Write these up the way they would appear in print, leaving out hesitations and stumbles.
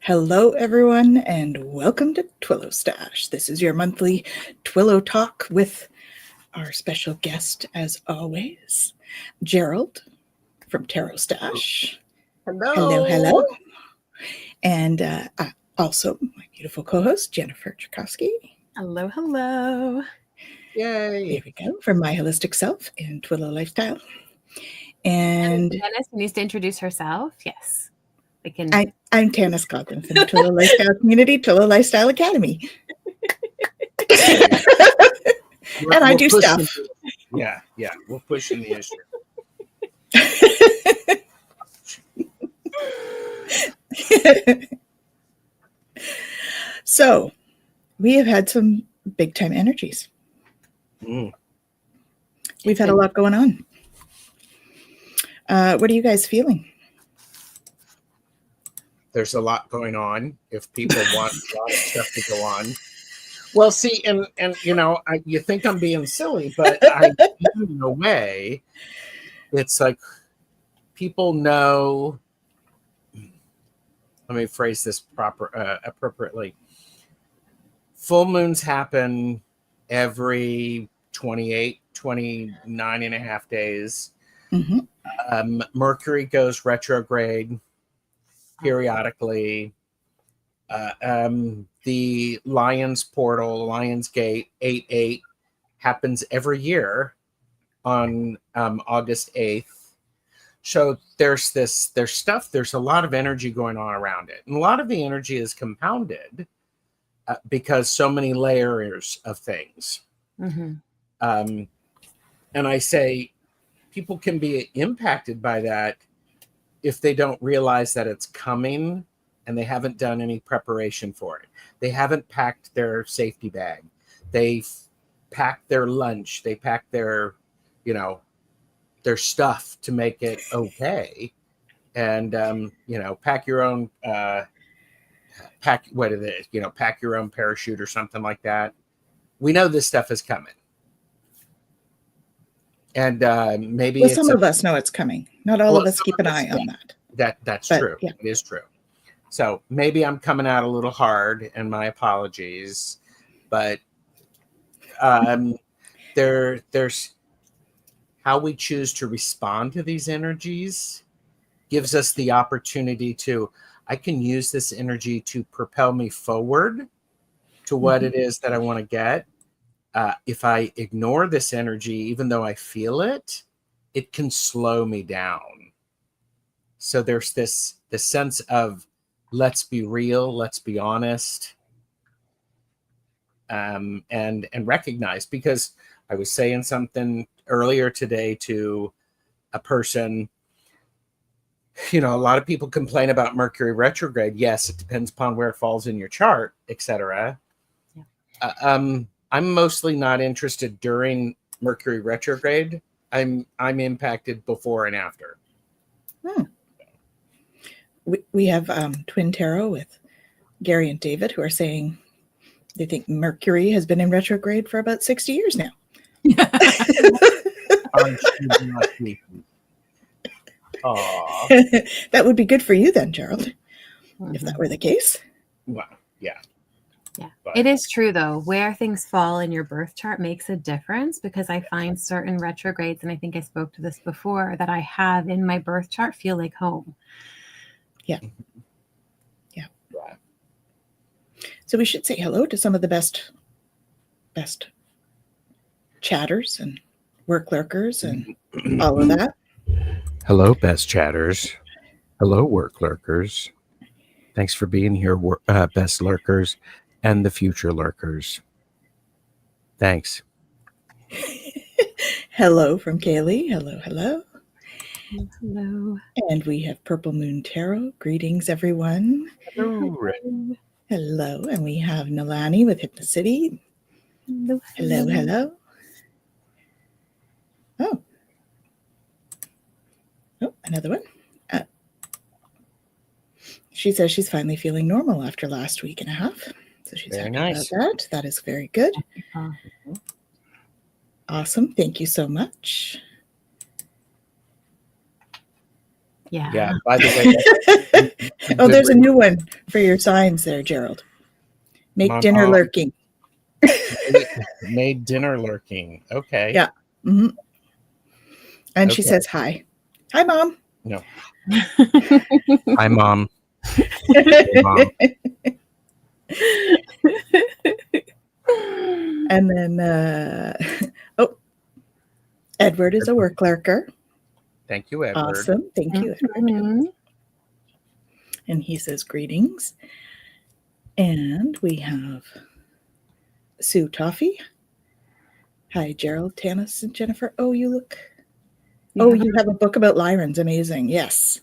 Hello, everyone, and welcome to TwillowStache. This is your monthly Twillow talk with our special guest, as always, Gerald from TarotStache. Hello. Hello. And also my beautiful co-host, Jennifer Jurkofsky. Hello, hello. Yay. Here we go, from My Holistic Self in Twillow Lifestyle. And Tanys needs to introduce herself. Yes. I'm Tanys Coughlin from the Twillow Lifestyle Community, Twillow Lifestyle Academy. And I do stuff. Yeah, we're pushing the issue. So, we have had some big time energies. We've had a lot going on. What are you guys feeling? There's a lot going on. If people want a lot of stuff to go on. Well, see, and you know, you think I'm being silly, but in a way, it's like people know. Let me phrase this appropriately. Full moons happen every 28, 29 and a half days. Mm-hmm. Mercury goes retrograde periodically. The Lion's Portal, Lion's Gate 8/8 happens every year on August 8th. So there's a lot of energy going on around it. And a lot of the energy is compounded because so many layers of things. Mm-hmm. And I say people can be impacted by that if they don't realize that it's coming and they haven't done any preparation for it. They haven't packed their safety bag. They've packed their lunch. They packed their, their stuff to make it okay. And, pack your own, pack your own parachute or something like that. We know this stuff is coming. And maybe some of us know it's coming. Not all of us keep an eye on that. That's true. Yeah. It is true. So maybe I'm coming out a little hard, and my apologies. But there's how we choose to respond to these energies gives us the opportunity I can use this energy to propel me forward to what it is that I want to get. If I ignore this energy, even though I feel it, it can slow me down. So there's this sense of let's be real, let's be honest, and recognize. Because I was saying something earlier today to a person. A lot of people complain about Mercury retrograde. Yes, it depends upon where it falls in your chart, etc. Yeah. I'm mostly not interested during Mercury retrograde. I'm impacted before and after. We have Twin Tarot with Gary and David who are saying they think Mercury has been in retrograde for about 60 years now. That would be good for you then, Gerald, if that were the case. Wow. Yeah. Yeah. It is true, though. Where things fall in your birth chart makes a difference, because I find certain retrogrades, and I think I spoke to this before, that I have in my birth chart feel like home. Yeah. Yeah. Wow. So we should say hello to some of the best chatters and work lurkers and all of that. Hello, best chatters. Hello, work lurkers. Thanks for being here, best lurkers and the future lurkers. Thanks. Hello from Kaylee. Hello, hello. Hello. And we have Purple Moon Tarot. Greetings, everyone. Hello. Hello. And we have Nalani with Hypnocity. Hello. Hello, hello. Oh, another one. She says she's finally feeling normal after last week and a half. So she's very happy nice about that. That is very good. Awesome. Thank you so much. Yeah. Yeah. By the way, Oh, there's a new one for your signs there, Gerald. Make my dinner mom lurking. made dinner lurking. Okay. Yeah. hmm And she Okay. says hi. Hi, Mom. No. Hi, Mom. Hey, Mom. And then, oh, Edward is a work lurker. Thank you, Edward. Awesome. Thank you, Edward. Mhm. And he says greetings. And we have Sue Toffee. Hi, Gerald, Tanys, and Jennifer. Oh, you look. Oh, you have a book about Lyrans. Amazing. Yes.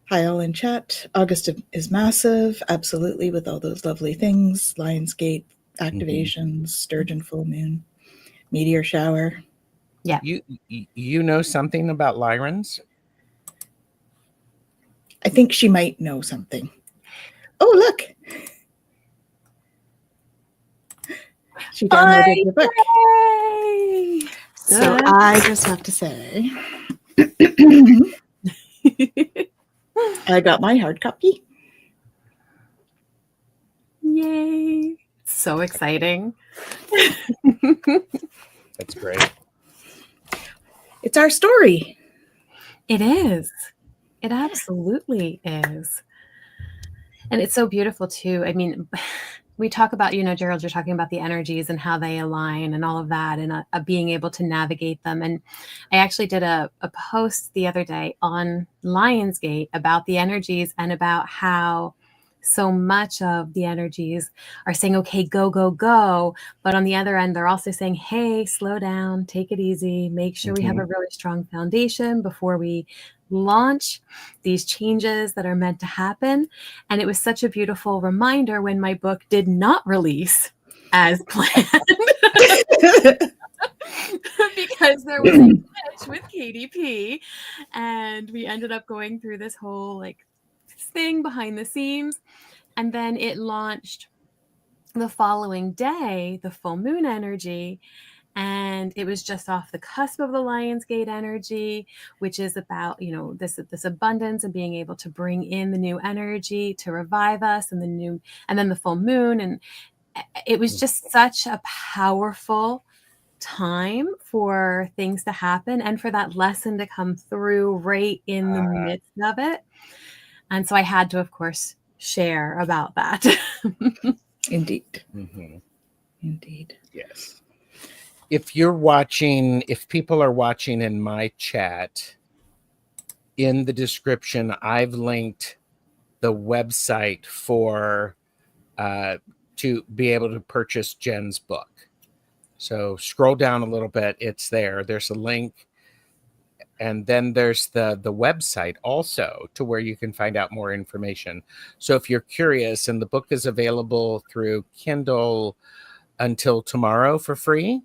Hi, all in chat. August is massive. Absolutely, with all those lovely things. Lionsgate activations, Sturgeon full moon, meteor shower. Yeah. You know something about Lyrans? I think she might know something. Oh, look. She downloaded your book. Yay! So Good. I just have to say, I got my hard copy. Yay. So exciting. That's great. It's our story. It is. It absolutely is. And it's so beautiful too. I mean, we talk about, Gerald, you're talking about the energies and how they align and all of that, and being able to navigate them. And I actually did a post the other day on Lionsgate about the energies and about how so much of the energies are saying, okay, go, go, go. But on the other end, they're also saying, hey, slow down, take it easy, make sure we have a really strong foundation before we launch these changes that are meant to happen. And it was such a beautiful reminder when my book did not release as planned. Because there was a glitch with KDP, and we ended up going through this whole thing behind the scenes, and then it launched the following day, the full moon energy, and it was just off the cusp of the Lionsgate energy, which is about this abundance and being able to bring in the new energy to revive us, and then the full moon, and it was just such a powerful time for things to happen and for that lesson to come through right in the midst of it. And so I had to, of course, share about that. Indeed. Mm-hmm. Indeed. Yes. If people are watching in my chat, in the description, I've linked the website for to be able to purchase Jen's book. So scroll down a little bit. It's there. There's a link. And then there's the website also, to where you can find out more information. So if you're curious, and the book is available through Kindle until tomorrow for free.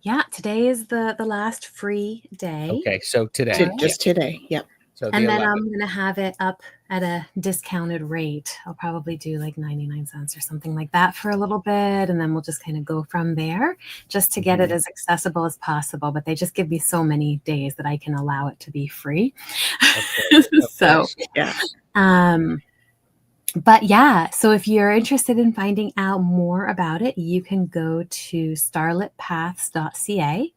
Yeah, today is the last free day. Okay, so today. Just today. Yep. So and then 11th. I'm going to have it up at a discounted rate. I'll probably do 99 cents or something like that for a little bit. And then we'll just kind of go from there, just to get it as accessible as possible. But they just give me so many days that I can allow it to be free. Okay, So, yeah. But yeah, so if you're interested in finding out more about it, you can go to starlitpaths.ca,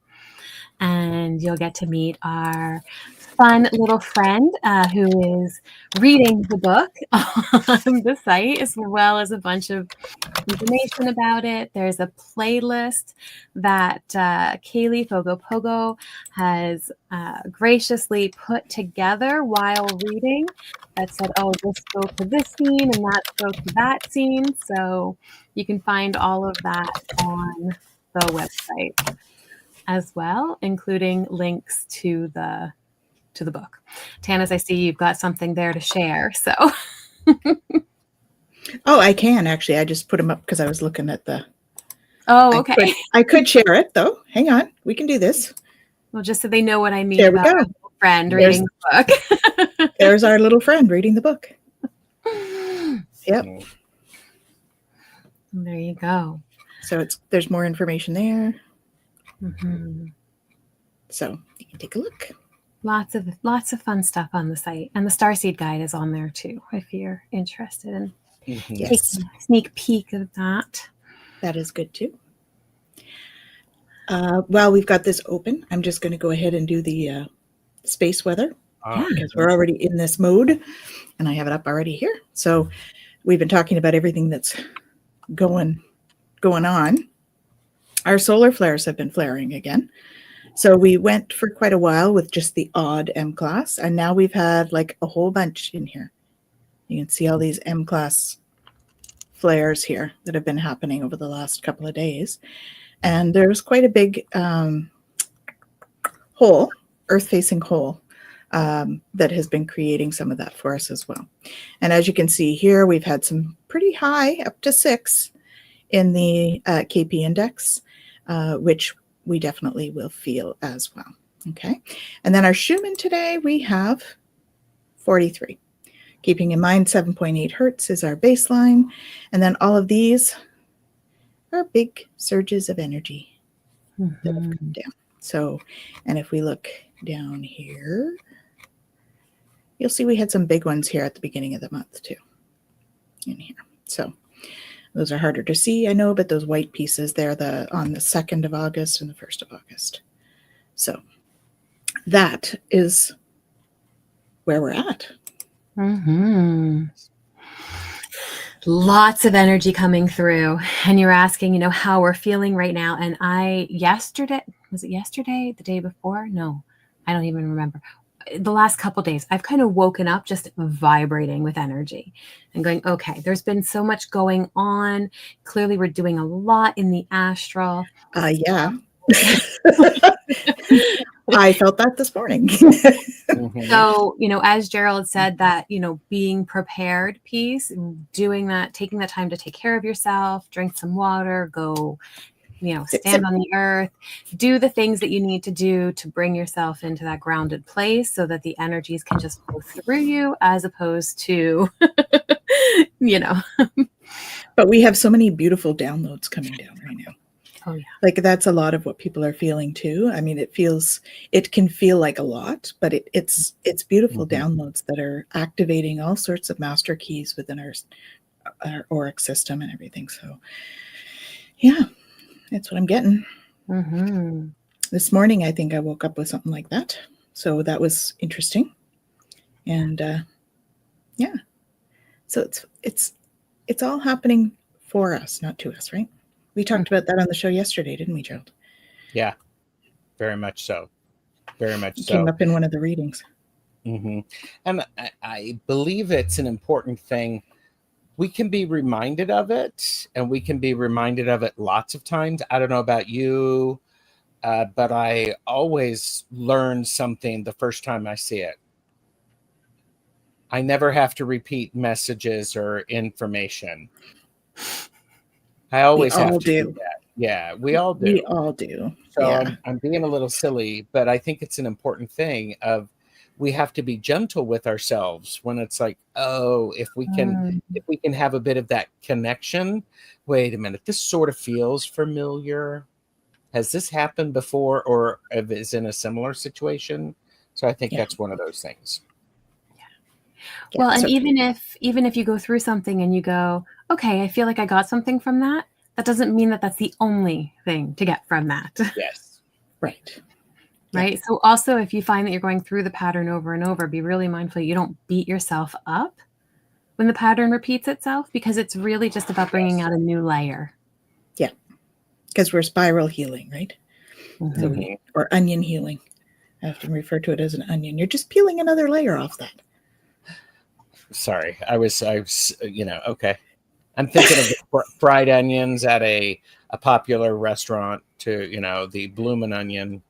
and you'll get to meet our fun little friend who is reading the book on the site, as well as a bunch of information about it. There's a playlist that Kaylee Fogopogo has graciously put together while reading that said, oh, this spoke to this scene and that spoke to that scene. So you can find all of that on the website as well, including links to the book. Tanys, I see you've got something there to share. So Oh, I can actually. I just put them up because I was looking at the. Oh, okay. I could share it though. Hang on, we can do this. Well, just so they know what I mean There we about go. our little friend reading the book. There's our little friend reading the book. Yep. There you go. So there's more information there. Mm-hmm. So you can take a look. Lots of fun stuff on the site. And the Starseed Guide is on there too, if you're interested in Yes, taking a sneak peek of that. that is good too. While we've got this open, I'm just going to go ahead and do the space weather because we're already in this mode and I have it up already here. So we've been talking about everything that's going on. Our solar flares have been flaring again. So we went for quite a while with just the odd M class, and now we've had like a whole bunch in here. You can see all these M class flares here that have been happening over the last couple of days. And there's quite a big hole, earth-facing hole, that has been creating some of that for us as well. And as you can see here, we've had some pretty high, up to 6 in the KP index, which we definitely will feel as well. Okay. And then our Schumann today, we have 43. Keeping in mind 7.8 hertz is our baseline. And then all of these are big surges of energy that have come down. So, and if we look down here, you'll see we had some big ones here at the beginning of the month too in here. So those are harder to see, I know, but those white pieces there, on the 2nd of August and the 1st of August. So that is where we're at. Lots of energy coming through. And you're asking, how we're feeling right now. And was it yesterday? The day before? No, I don't even remember. The last couple days, I've kind of woken up just vibrating with energy and going, okay, there's been so much going on. Clearly, we're doing a lot in the astral. Yeah. I felt that this morning. So, as Gerald said, that, being prepared piece, doing that, taking the time to take care of yourself, drink some water, go, stand on the earth, do the things that you need to do to bring yourself into that grounded place so that the energies can just go through you as opposed to, But we have so many beautiful downloads coming down right now. Oh yeah. Like that's a lot of what people are feeling too. I mean, it can feel like a lot, but it's beautiful downloads that are activating all sorts of master keys within our auric system and everything. So yeah. That's what I'm getting. This morning, I think I woke up with something like that. So that was interesting. And yeah. So it's all happening for us, not to us, right? We talked about that on the show yesterday, didn't we, Gerald? Yeah, very much so. Very much it so. Came up in one of the readings. And I believe it's an important thing. We can be reminded of it, and we can be reminded of it lots of times. I don't know about you, but I always learn something the first time I see it. I never have to repeat messages or information. I always have to do that. Yeah, we all do. We all do. So yeah. I'm being a little silly, but I think it's an important thing of we have to be gentle with ourselves when it's like, oh, if we can have a bit of that connection. Wait a minute, this sort of feels familiar. Has this happened before, or is in a similar situation? So I think that's one of those things. Well, and even if you go through something and you go, okay, I feel like I got something from that, that doesn't mean that that's the only thing to get from that. Yes. Right. Right. Yeah. So also, if you find that you're going through the pattern over and over, be really mindful you don't beat yourself up when the pattern repeats itself, because it's really just about bringing out a new layer. Yeah. Because we're spiral healing, right? So or onion healing. I often refer to it as an onion. You're just peeling another layer off that. Sorry, I was, okay. I'm thinking of the fried onions at a popular restaurant to, the bloomin' onion.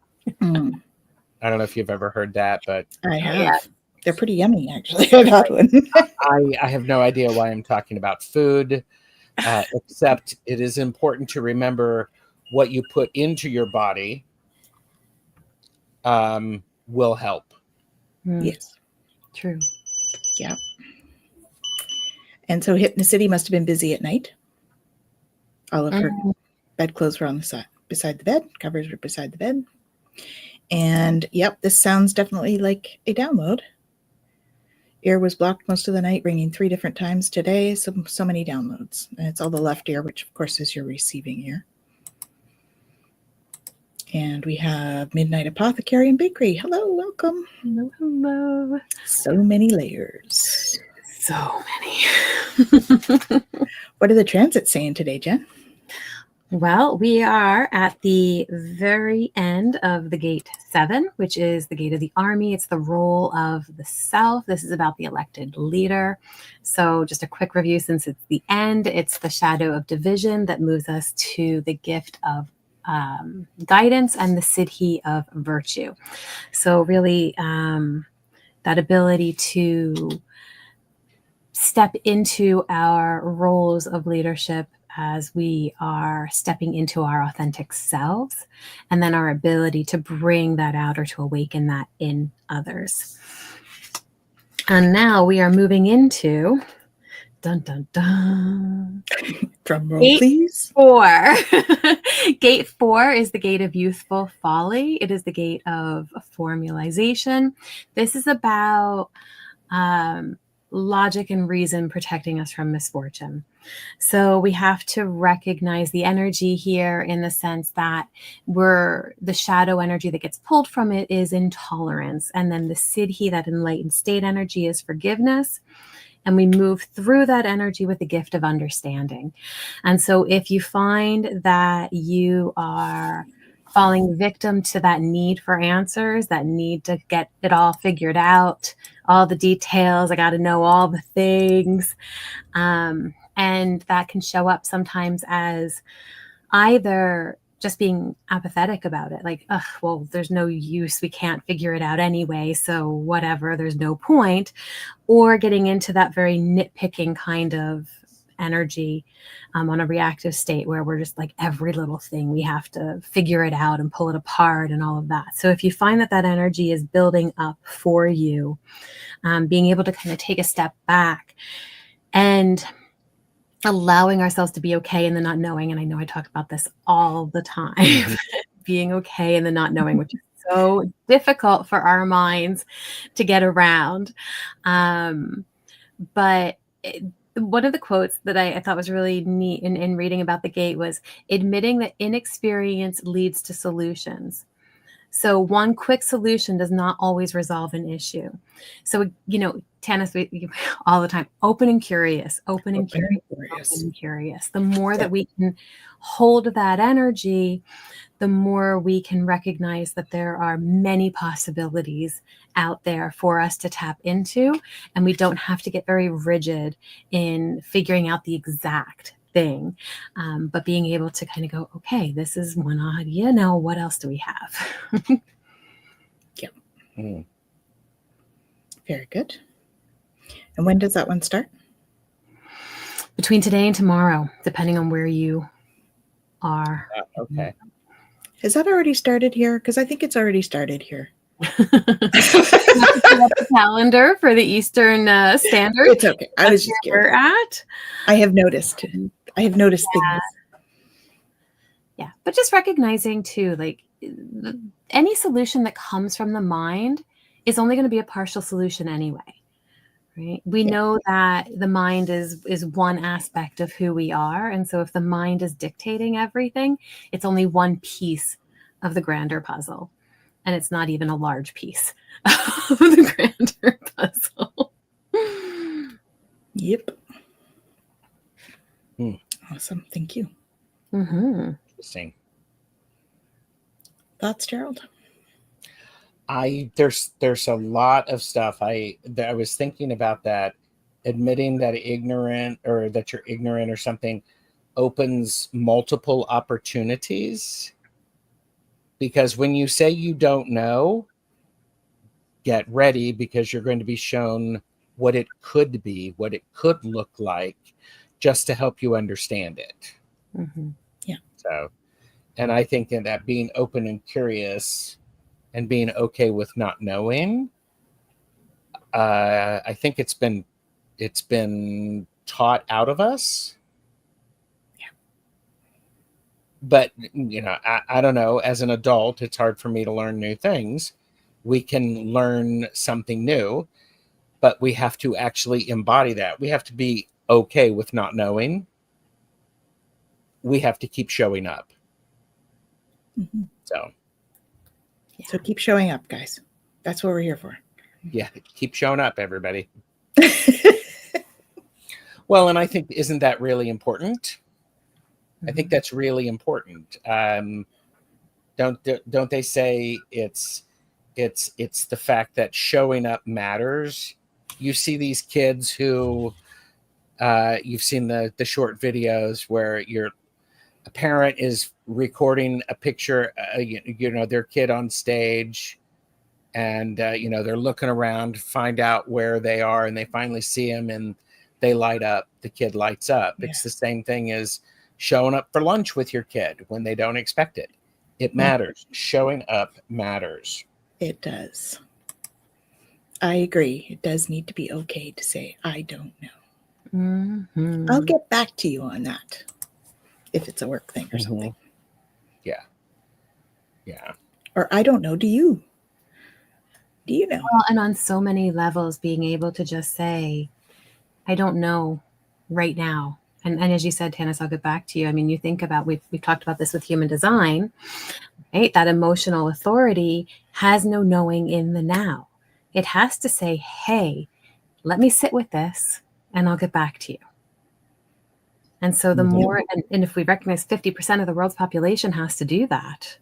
I don't know if you've ever heard that, but I have. Yeah. They're pretty yummy, actually. I've had one. I have no idea why I'm talking about food, except it is important to remember what you put into your body will help. Yes. True. Yeah. And so Hypnocity must have been busy at night. All of her bedclothes were on the side, beside the bed. Covers were beside the bed. And yep, this sounds definitely like a download. Ear was blocked most of the night, ringing 3 different times today. So many downloads. And it's all the left ear, which of course is your receiving ear. And we have Midnight Apothecary and Bakery. Hello, welcome. Hello, hello. So many layers. So many. What are the transits saying today, Jen? Well, we are at the very end of the gate 7, which is the gate of the army. It's the role of the self. This is about the elected leader. So just a quick review since it's the end. It's the shadow of division that moves us to the gift of guidance and the siddhi of virtue. So really that ability to step into our roles of leadership as we are stepping into our authentic selves, and then our ability to bring that out or to awaken that in others. And now we are moving into dun dun dun. Drum roll, Gate please. 4. Gate 4 is the gate of youthful folly. It is the gate of formalization. This is about logic and reason protecting us from misfortune. So we have to recognize the energy here in the sense that the shadow energy that gets pulled from it is intolerance. And then the siddhi, that enlightened state energy, is forgiveness. And we move through that energy with the gift of understanding. And so if you find that you are falling victim to that need for answers, that need to get it all figured out, all the details, I got to know all the things. And that can show up sometimes as either just being apathetic about it, like, well, there's no use, we can't figure it out anyway, so whatever, there's no point, or getting into that very nitpicking kind of energy on a reactive state where we're just like every little thing we have to figure it out and pull it apart and all of that. So if you find that that energy is building up for you, being able to kind of take a step back and allowing ourselves to be okay in the not knowing. And I know I talk about this all the time, being okay in the not knowing, which is so difficult for our minds to get around. But one of the quotes that I thought was really neat in reading about the gate was admitting that inexperience leads to solutions. So one quick solution does not always resolve an issue. So, Tanys, we all the time, open and curious. The more that we can hold that energy, the more we can recognize that there are many possibilities out there for us to tap into. And we don't have to get very rigid in figuring out the exact thing, but being able to kind of go, okay, this is one idea. Now, what else do we have? Yep. Very good. And when does that one start? Between today and tomorrow, depending on where you are. Okay. Has that already started here? Because I think it's already started here. The calendar for the Eastern Standard. It's okay. I was just where curious. we're at. I have noticed things. Yeah, but just recognizing too, like any solution that comes from the mind is only going to be a partial solution anyway. Right? We know that the mind is one aspect of who we are. And so if the mind is dictating everything, it's only one piece of the grander puzzle. And it's not even a large piece of the grander puzzle. Yep. Awesome. Thank you. Interesting. Thoughts, Gerald? There's a lot of stuff. I was thinking about that, admitting that that you're ignorant or something opens multiple opportunities. Because when you say you don't know, get ready, because you're going to be shown what it could be, what it could look like, just to help you understand it. Yeah. So, and I think that being open and curious and being okay with not knowing, I think it's been taught out of us. Yeah. but I don't know, as an adult, it's hard for me to learn new things. We can learn something new, but we have to actually embody that. We have to be okay with not knowing. We have to keep showing up. Mm-hmm. So keep showing up, guys. That's what we're here for. Yeah, keep showing up, everybody. Well, and I think, isn't that really important? I think that's really important. Don't they say it's the fact that showing up matters? You see these kids who you've seen the short videos where a parent is recording a picture, their kid on stage, and they're looking around to find out where they are, and they finally see him and they light up. The kid lights up. Yeah. It's the same thing as showing up for lunch with your kid when they don't expect it. It matters. Showing up matters. It does. I agree. It does need to be okay to say, I don't know. Mm-hmm. I'll get back to you on that if it's a work thing or something. Yeah. Yeah. Or I don't know. Do you? Do you know? Well, and on so many levels, being able to just say, I don't know right now. And as you said, Tanys, I'll get back to you. I mean, you think about, we've talked about this with human design, right? That emotional authority has no knowing in the now. It has to say, hey, let me sit with this and I'll get back to you. And so the more, and if we recognize 50% of the world's population has to do that.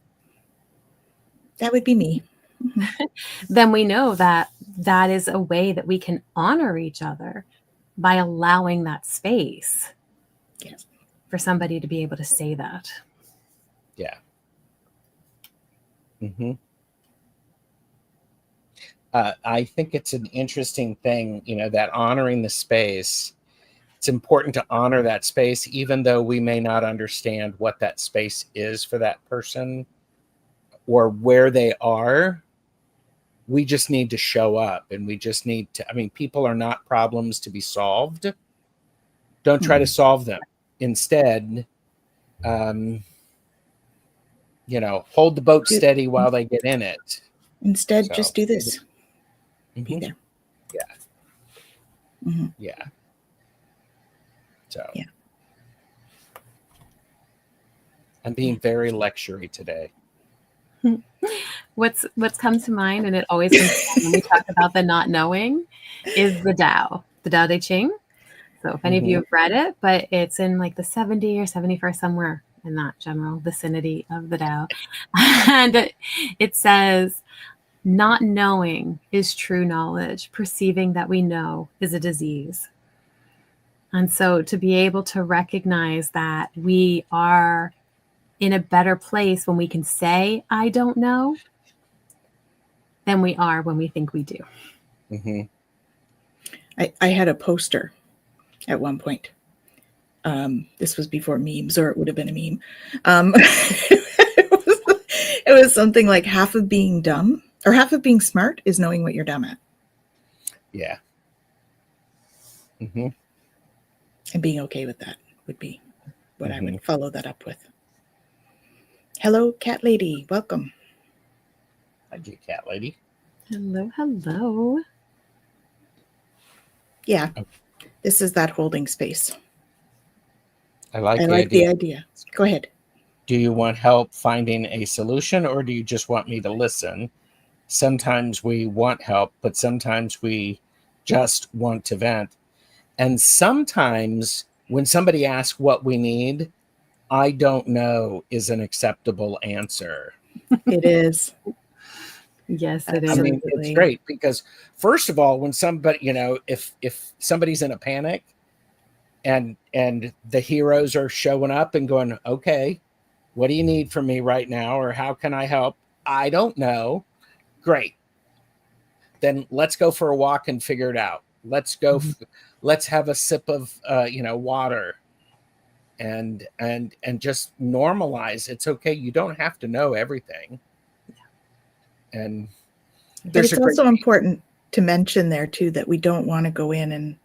That would be me. Then we know that that is a way that we can honor each other by allowing that space for somebody to be able to say that. Yeah. Mm-hmm. I think it's an interesting thing, that honoring the space. It's important to honor that space, even though we may not understand what that space is for that person or where they are. We just need to show up, and we just need to, people are not problems to be solved. Don't try to solve them. Instead, hold the boat steady while they get in it. Instead, just do this. Be there. Yeah. Mm-hmm. Yeah. So. Yeah. I'm being very lectury today. What's come to mind, and it always comes to mind when we talk about the not knowing, is the Tao Te Ching. So if any of you have read it, but it's in like the 70 or 71st, somewhere in that general vicinity of the Tao. And it says, not knowing is true knowledge. Perceiving that we know is a disease. And so to be able to recognize that we are in a better place when we can say, I don't know, than we are when we think we do. Mm-hmm. I had a poster at one point. This was before memes, or it would have been a meme. It was something like half of being dumb or half of being smart is knowing what you're dumb at. Yeah. Mm-hmm. And being okay with that would be what I would follow that up with. Hello, cat lady. Welcome. Hi, cat lady. Hello, hello. Yeah. Okay. This is that holding space. I like the idea. Go ahead. Do you want help finding a solution, or do you just want me to listen? Sometimes we want help, but sometimes we just want to vent. And sometimes when somebody asks what we need, I don't know is an acceptable answer. It is. Yes, it is. It's great because, first of all, when somebody, if somebody's in a panic and the heroes are showing up and going, okay, what do you need from me right now? Or how can I help? I don't know. Great. Then let's go for a walk and figure it out. Let's go. Let's have a sip of, water. And just normalize. It's okay. You don't have to know everything. And but it's also important to mention there too that we don't want to go in and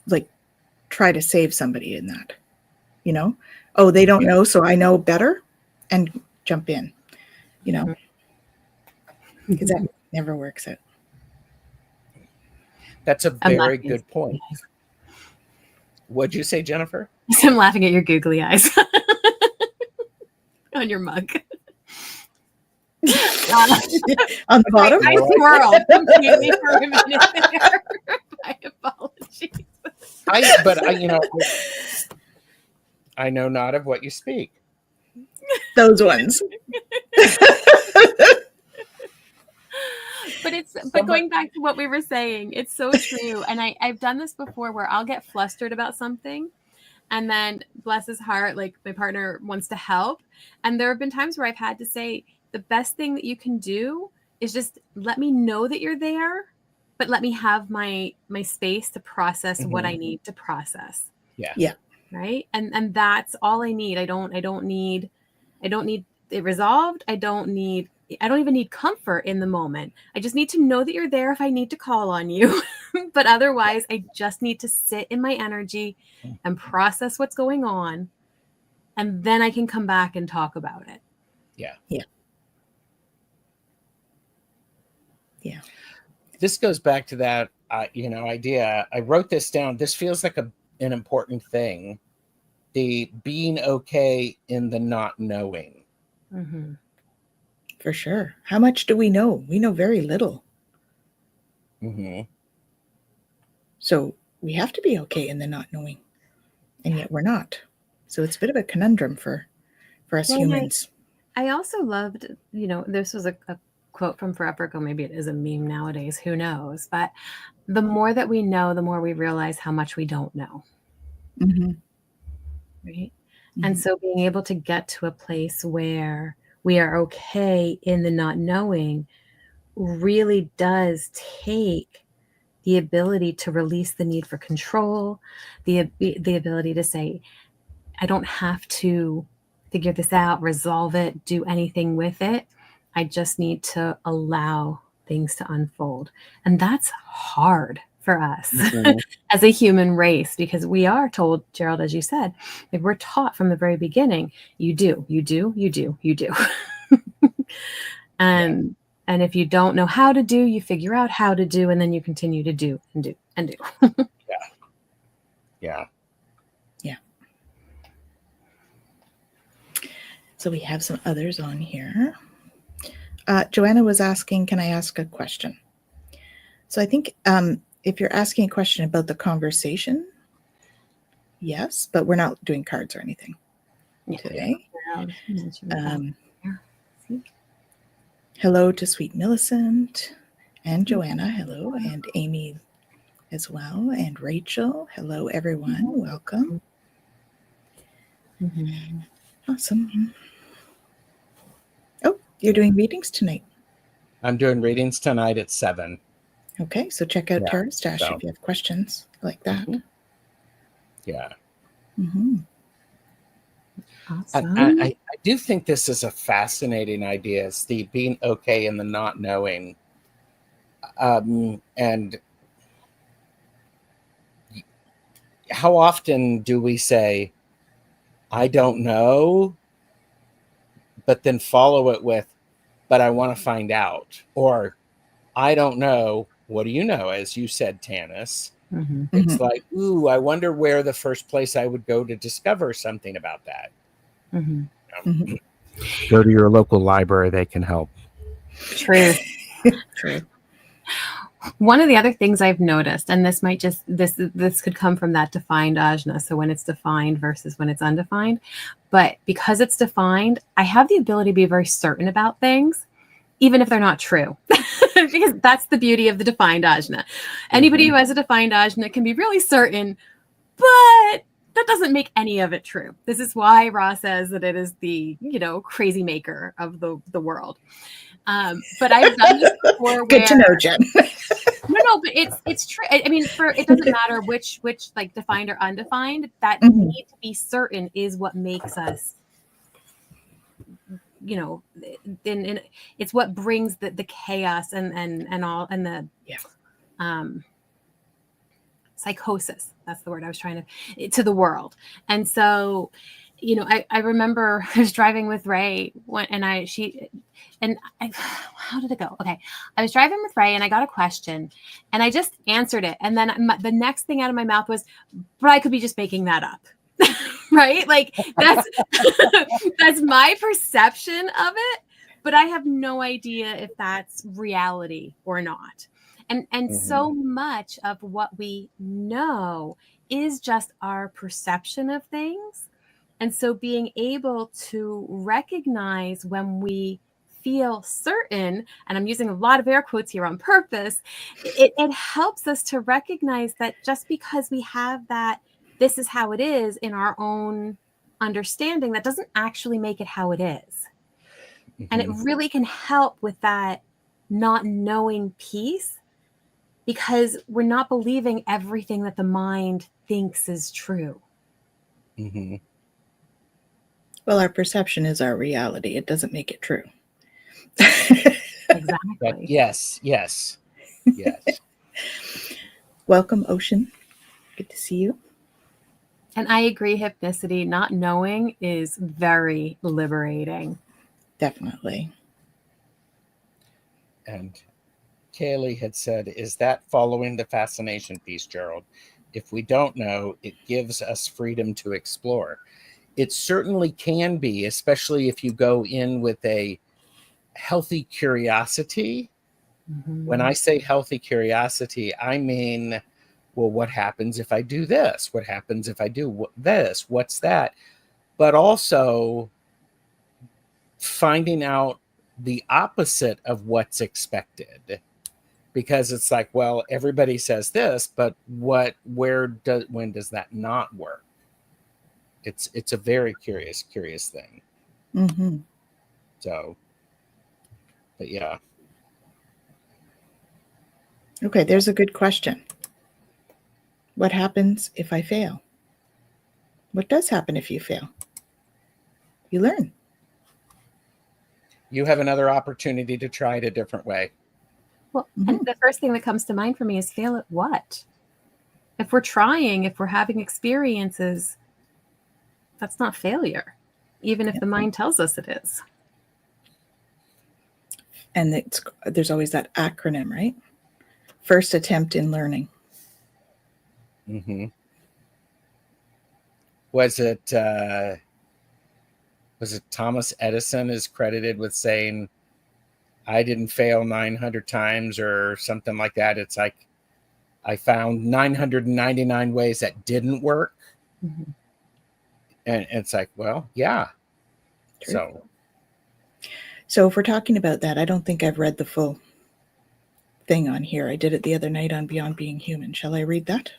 like try to save somebody in that. you know, oh, they don't know, so I know better, and jump in, you know, because that never works out. That's a I'm very laughing. good point. What'd you say, Jennifer? I'm laughing at your googly eyes on your mug. On the bottom? I swirled completely for a minute there. My apologies. I know not of what you speak. Those ones. But going back to what we were saying, it's so true. And I've done this before where I'll get flustered about something, and then bless his heart, like my partner wants to help. And there have been times where I've had to say, the best thing that you can do is just let me know that you're there, but let me have my space to process what I need to process. Yeah. Right. And that's all I need. I don't need it resolved. I don't even need comfort in the moment. I just need to know that you're there if I need to call on you. But otherwise, I just need to sit in my energy and process what's going on. And then I can come back and talk about it. Yeah. Yeah. Yeah. This goes back to that, idea. I wrote this down. This feels like an important thing. The being okay in the not knowing. Mm-hmm. For sure. How much do we know? We know very little. Mm-hmm. So we have to be okay in the not knowing. And yet we're not. So it's a bit of a conundrum for us humans. I also loved, this was a quote from forever ago. Maybe it is a meme nowadays. Who knows? But the more that we know, the more we realize how much we don't know. Mm-hmm. Right. Mm-hmm. And so being able to get to a place where we are okay in the not knowing really does take the ability to release the need for control, the ability to say, I don't have to figure this out, resolve it, do anything with it. I just need to allow things to unfold. And that's hard for us as a human race, because we are told, Gerald, as you said, like we're taught from the very beginning, you do. And if you don't know how to do, you figure out how to do, and then you continue to do and do and do. Yeah. So we have some others on here. Joanna was asking, can I ask a question? So I think if you're asking a question about the conversation, yes, but we're not doing cards or anything today. Hello to Sweet Millicent and Joanna. Hello. And Amy as well. And Rachel. Hello, everyone. Welcome. Mm-hmm. Awesome. Oh, you're doing readings tonight. I'm doing readings tonight at 7. Okay, so check out TarotStache if you have questions like that. Mm-hmm. Yeah. Mm-hmm. Awesome. I do think this is a fascinating idea. It's the being okay in the not knowing. And how often do we say, I don't know, but then follow it with, but I want to find out? Or I don't know. What do you know? As you said, Tanys. Mm-hmm. It's like, ooh, I wonder where the first place I would go to discover something about that. Mm-hmm. Go to your local library. They can help. True. One of the other things I've noticed, and this might just, this could come from that defined ajna. So when it's defined versus when it's undefined, but because it's defined, I have the ability to be very certain about things, even if they're not true, because that's the beauty of the defined ajna. Anybody who has a defined ajna can be really certain, but that doesn't make any of it true. This is why Ra says that it is the, crazy maker of the world. But I've done this before. Good to know, Jen. No, but it's true. I mean, it doesn't matter which like defined or undefined. That need to be certain is what makes us, then it's what brings the chaos and all and the psychosis. That's the word I was trying to the world. And so, you know, I remember I was driving with Ray how did it go? Okay. I was driving with Ray and I got a question and I just answered it. And then the next thing out of my mouth was, but I could be just making that up. Right? Like that's, that's my perception of it, but I have no idea if that's reality or not. And so much of what we know is just our perception of things. And so being able to recognize when we feel certain, and I'm using a lot of air quotes here on purpose, it helps us to recognize that just because we have that, this is how it is in our own understanding, that doesn't actually make it how it is. And it really can help with that not knowing piece, because we're not believing everything that the mind thinks is true. Well, our perception is our reality. It doesn't make it true. Exactly. But yes. Welcome, Ocean. Good to see you. And I agree, hypnicity, not knowing is very liberating. Definitely. And Kaylee had said, is that following the fascination piece, Gerald? If we don't know, it gives us freedom to explore. It certainly can be, especially if you go in with a healthy curiosity. When I say healthy curiosity, I mean, well, what happens if I do this? What happens if I do this? What's that? But also finding out the opposite of what's expected. Because it's like, well, everybody says this, but when does that not work? It's a very curious thing. So, but yeah. Okay, there's a good question. What happens if I fail? What does happen if you fail? You learn. Mm-hmm. You have another opportunity to try it a different way. Well, and the first thing that comes to mind for me is fail at what? If we're trying, if we're having experiences, that's not failure, even if the mind tells us it is. And there's always that acronym, right? First attempt in learning. Was it Thomas Edison is credited with saying, I didn't fail 900 times or something like that? It's like, I found 999 ways that didn't work. And it's like, well, yeah. True. So if we're talking about that, I don't think I've read the full thing on here. I did it the other night on Beyond Being Human. Shall I read that?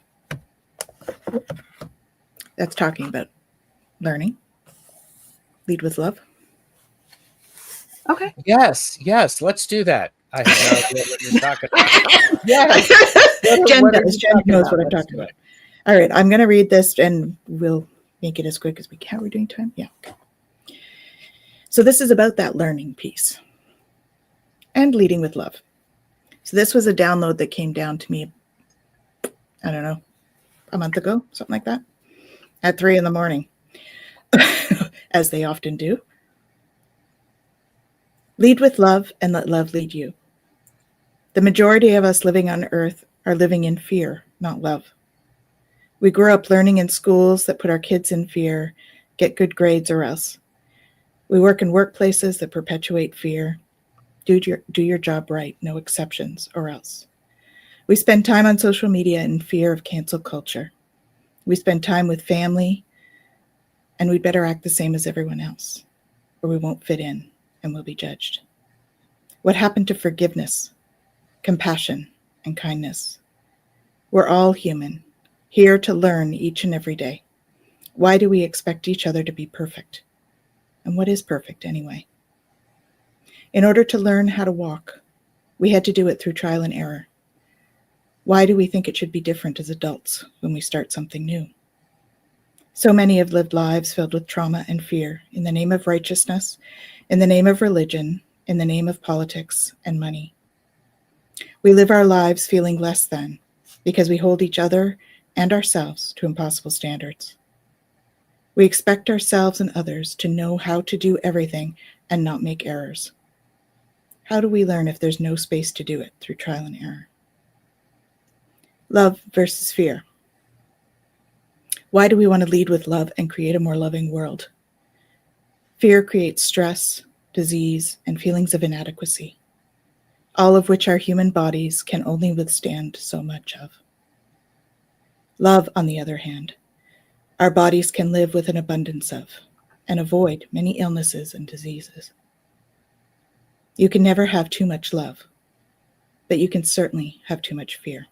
That's talking about learning. Lead with love. Okay. Yes. Let's do that. I have no idea what you're talking about. Yes. Jen does. Jen knows what I'm talking about. All right. I'm going to read this and we'll make it as quick as we can. We're doing time? Yeah. Okay. So this is about that learning piece and leading with love. So this was a download that came down to me, I don't know, a month ago, something like that, at 3 a.m, as they often do. Lead with love and let love lead you. The majority of us living on earth are living in fear, not love. We grew up learning in schools that put our kids in fear, get good grades or else. We work in workplaces that perpetuate fear. Do your job right, no exceptions or else. We spend time on social media in fear of cancel culture. We spend time with family, and we'd better act the same as everyone else, or we won't fit in and will be judged. What happened to forgiveness, compassion, and kindness? We're all human, here to learn each and every day. Why do we expect each other to be perfect? And what is perfect anyway? In order to learn how to walk, we had to do it through trial and error. Why do we think it should be different as adults when we start something new? So many have lived lives filled with trauma and fear in the name of righteousness, in the name of religion, in the name of politics and money. We live our lives feeling less than because we hold each other and ourselves to impossible standards. We expect ourselves and others to know how to do everything and not make errors. How do we learn if there's no space to do it through trial and error? Love versus fear. Why do we want to lead with love and create a more loving world? Fear creates stress, disease, and feelings of inadequacy, all of which our human bodies can only withstand so much of. Love, on the other hand, our bodies can live with an abundance of and avoid many illnesses and diseases. You can never have too much love, but you can certainly have too much fear.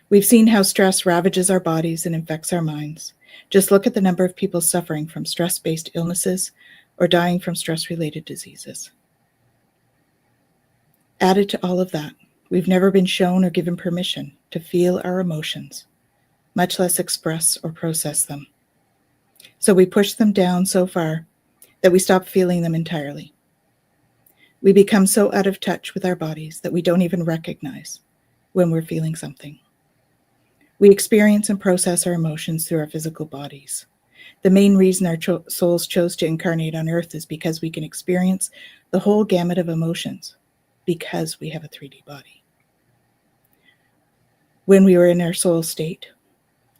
We've seen how stress ravages our bodies and infects our minds. Just look at the number of people suffering from stress-based illnesses or dying from stress-related diseases. Added to all of that, we've never been shown or given permission to feel our emotions, much less express or process them. So we push them down so far that we stop feeling them entirely. We become so out of touch with our bodies that we don't even recognize when we're feeling something. We experience and process our emotions through our physical bodies. The main reason our souls chose to incarnate on Earth is because we can experience the whole gamut of emotions because we have a 3D body. When we were in our soul state,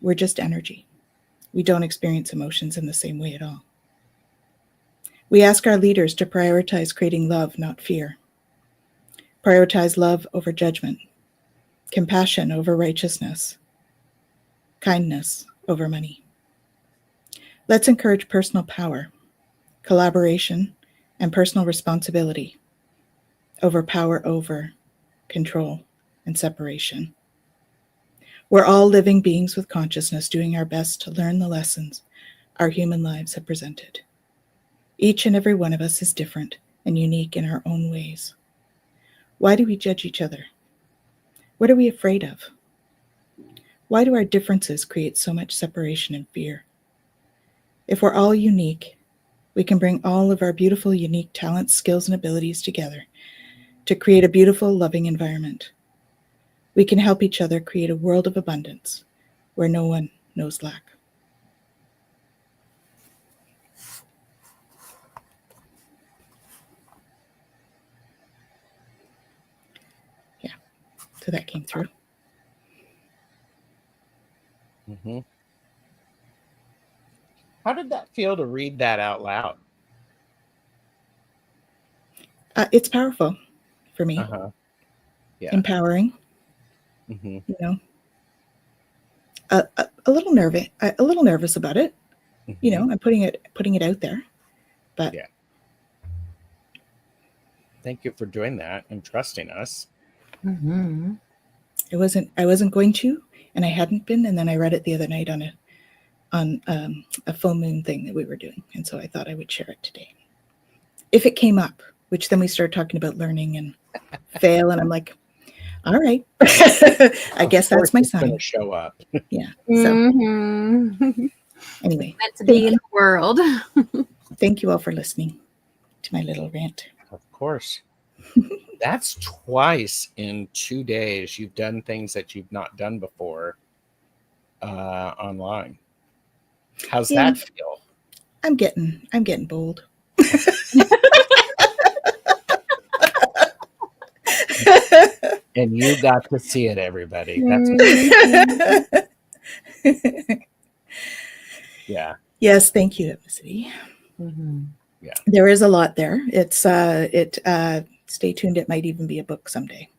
we're just energy. We don't experience emotions in the same way at all. We ask our leaders to prioritize creating love, not fear. Prioritize love over judgment, compassion over righteousness, kindness over money. Let's encourage personal power, collaboration, and personal responsibility over power over control and separation. We're all living beings with consciousness doing our best to learn the lessons our human lives have presented. Each and every one of us is different and unique in our own ways. Why do we judge each other? What are we afraid of? Why do our differences create so much separation and fear? If we're all unique, we can bring all of our beautiful, unique talents, skills, and abilities together to create a beautiful, loving environment. We can help each other create a world of abundance where no one knows lack. Yeah, so that came through. Mm-hmm. How did that feel to read that out loud? It's powerful for me. Yeah. Empowering. Mm-hmm. You know, a little nervous about it. Mm-hmm. You know, I'm putting it out there, but yeah. Thank you for doing that and trusting us. Mm-hmm. I wasn't going to, and I hadn't been, and then I read it the other night on a full moon thing that we were doing, and so I thought I would share it today. If it came up, which then we started talking about learning and fail, and I'm like, all right, I guess that's my sign. Going to show up. Yeah. So Mm-hmm. anyway, Meant to be in the world. Thank you all for listening to my little rant. Of course. That's twice in 2 days you've done things that you've not done before online. How's that feel? I'm getting bold. And you got to see it, everybody. That's yeah. Yes, thank you, Ethnicity. Mm-hmm. Yeah. There is a lot there. It's stay tuned. It might even be a book someday.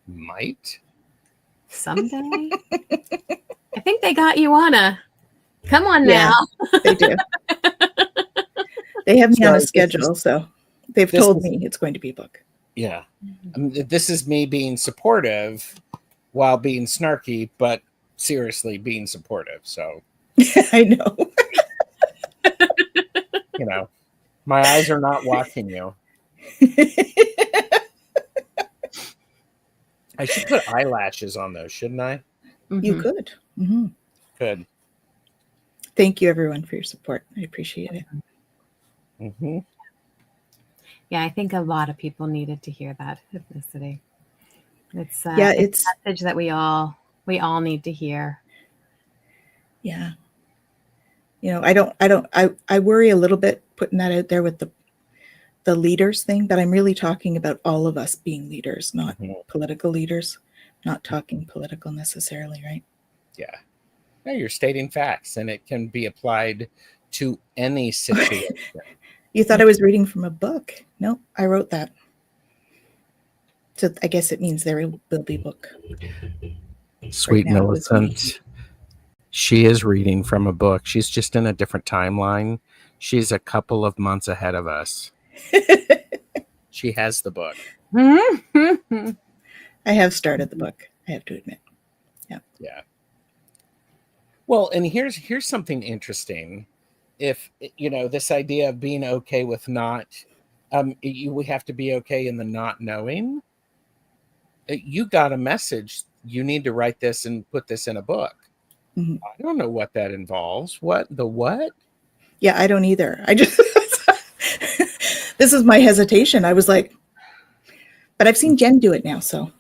Might. Someday. I think they got you on a. Come on now. Yeah, they do. They have me on a schedule, so they've told me it's going to be a book. Yeah. This is me being supportive while being snarky, but seriously being supportive. So I know. You know, my eyes are not watching you. I should put eyelashes on those, shouldn't I? Mm-hmm. You could. Mm-hmm. Good. Thank you, everyone, for your support. I appreciate it. Mm-hmm. Yeah, I think a lot of people needed to hear that, Ethnicity. It's it's a message that we all We all need to hear. Yeah. I worry a little bit putting that out there with the leaders thing, but I'm really talking about all of us being leaders, not political leaders, not talking political necessarily, right? Yeah. No, you're stating facts, and it can be applied to any situation. You thought I was reading from a book. No, I wrote that. So I guess it means there will be a book. Sweet Right now, it was Millicent. She is reading from a book. She's just in a different timeline. She's a couple of months ahead of us. She has the book. I have started the book, I have to admit. Yeah. Well, and here's something interesting. If this idea of being okay with not, we have to be okay in the not knowing. You got a message. You need to write this and put this in a book. Mm-hmm. I don't know what that involves. What? Yeah, I don't either. I just this is my hesitation. I was like, but I've seen Jen do it now, so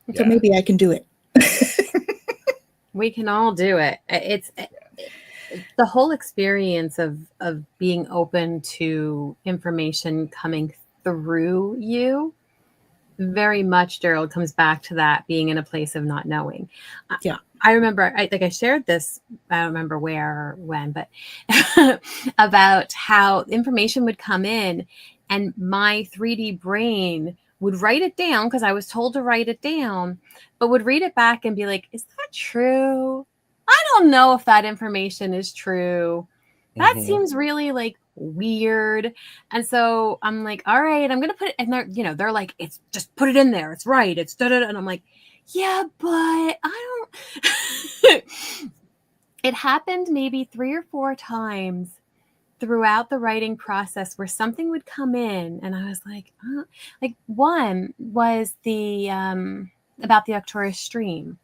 maybe I can do it. We can all do it. It's the whole experience of being open to information coming through you. Very much, Gerald, comes back to that being in a place of not knowing. Yeah. I remember, I think I shared this, I don't remember where or when, but about how information would come in and my 3D brain would write it down because I was told to write it down, but would read it back and be like, is that true? I don't know if that information is true. That seems really like weird. And so I'm like, all right, I'm going to put it. And they're like, it's just put it in there. It's right. It's da da da. And I'm like, yeah, but I don't. It happened maybe 3 or 4 times throughout the writing process where something would come in and I was like, like one was the about the Arcturus stream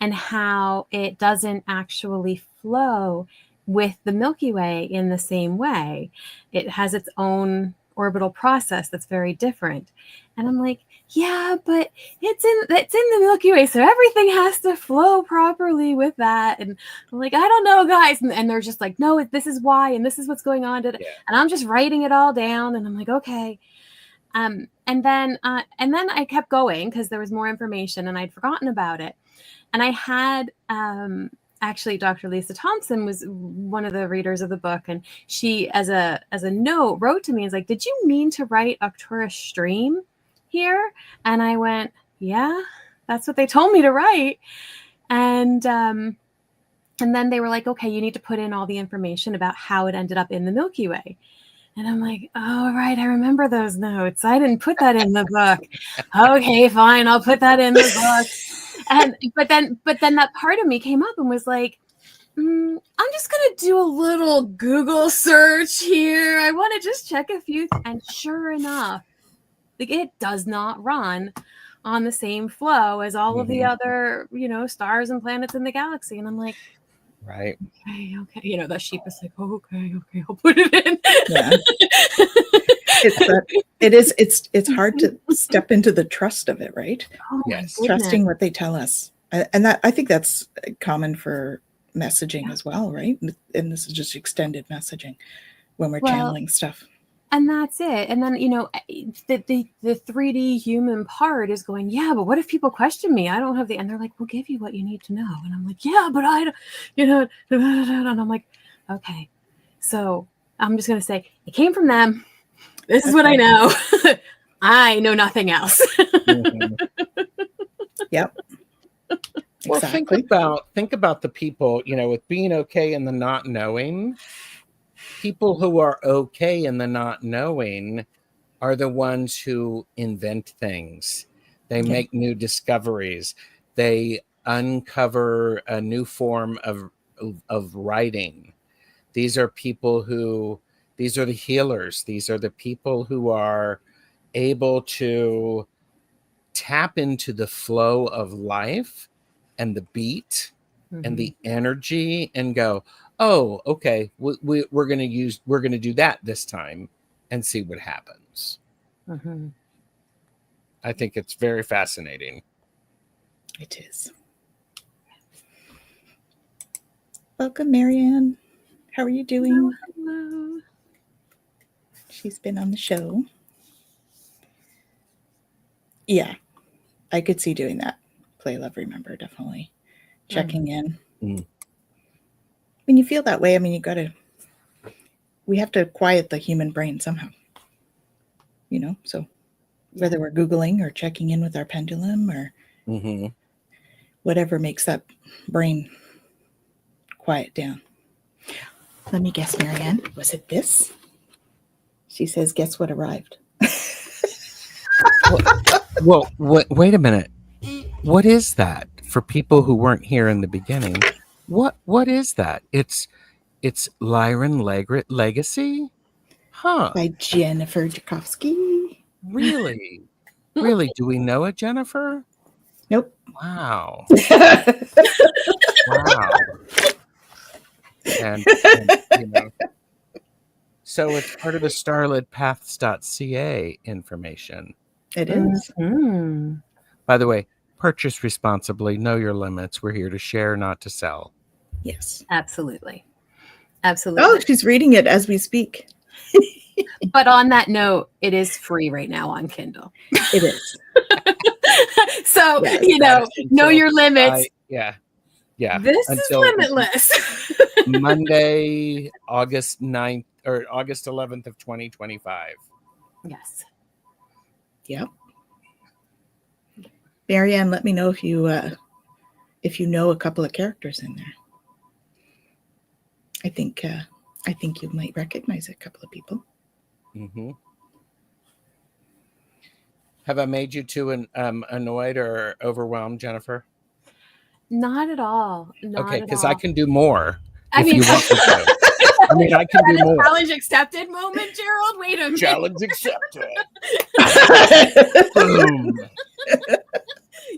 and how it doesn't actually flow with the Milky Way in the same way. It has its own orbital process that's very different. And I'm like, yeah, but it's in the Milky Way, so everything has to flow properly with that. And I'm like, I don't know, guys. And they're just like, no, this is why, and this is what's going on. And I'm just writing it all down. And I'm like, okay. And then I kept going because there was more information and I'd forgotten about it. And I had actually Dr. Lisa Thompson was one of the readers of the book, and she, as a note, wrote to me and was like, "Did you mean to write Arcturus stream here?" And I went, "Yeah, that's what they told me to write." And then they were like, "Okay, you need to put in all the information about how it ended up in the Milky Way." And I'm like, oh, right, I remember those notes. I didn't put that in the book. Okay, fine, I'll put that in the book. And but then that part of me came up and was like, I'm just gonna do a little Google search here. I want to just check a few. And sure enough, like, it does not run on the same flow as all of the other, stars and planets in the galaxy. And I'm like, right. Okay. The sheep is like, oh, okay, I'll put it in. Yeah. It's hard to step into the trust of it, right? Oh, yes. Trusting what they tell us. And that, I think that's common for messaging as well, right? And this is just extended messaging when we're channeling stuff. And that's it. And then, the 3D human part is going, yeah, but what if people question me? I don't have and they're like, we'll give you what you need to know. And I'm like, yeah, but I don't, and I'm like, okay. So I'm just going to say it came from them. This is what I know. I know nothing else. Yep. Well, Exactly. think about the people, with being okay and the not knowing. People who are okay in the not knowing are the ones who invent things. They make new discoveries. They uncover a new form of writing. These are these are the healers. These are the people who are able to tap into the flow of life and the beat and the energy and go, oh, okay, we're going to do that this time and see what happens. I think it's very fascinating. It is. Welcome, Marianne. How are you doing? Hello. She's been on the show. Yeah, I could see doing that. Play, love, remember, definitely. Checking in. When you feel that way, I mean, we have to quiet the human brain somehow. So whether we're Googling or checking in with our pendulum or whatever makes that brain quiet down. Let me guess, Marianne. Was it this? She says, guess what arrived? Well, wait a minute. What is that for people who weren't here in the beginning? What is that? It's Lyran Legacy? Huh. By Jennifer Jurkofsky. Really? Really? Do we know it, Jennifer? Nope. Wow. Wow. And so it's part of the starlitpaths.ca information. It is. Mm-hmm. By the way, purchase responsibly, know your limits. We're here to share, not to sell. Yes. Absolutely. Absolutely. Oh, she's reading it as we speak. But on that note, it is free right now on Kindle. It is. So, Yes, know your limits. Yeah. This is limitless. Monday, August 9th or August 11th of 2025. Yes. Yep. Marianne, let me know if you know a couple of characters in there. I think you might recognize a couple of people. Mm-hmm. Have I made you too annoyed or overwhelmed, Jennifer? Not at all. Okay, because I can do more. I mean, you want me to. I mean, I can do more. Challenge accepted moment, Gerald. Wait a minute. Challenge accepted. Boom.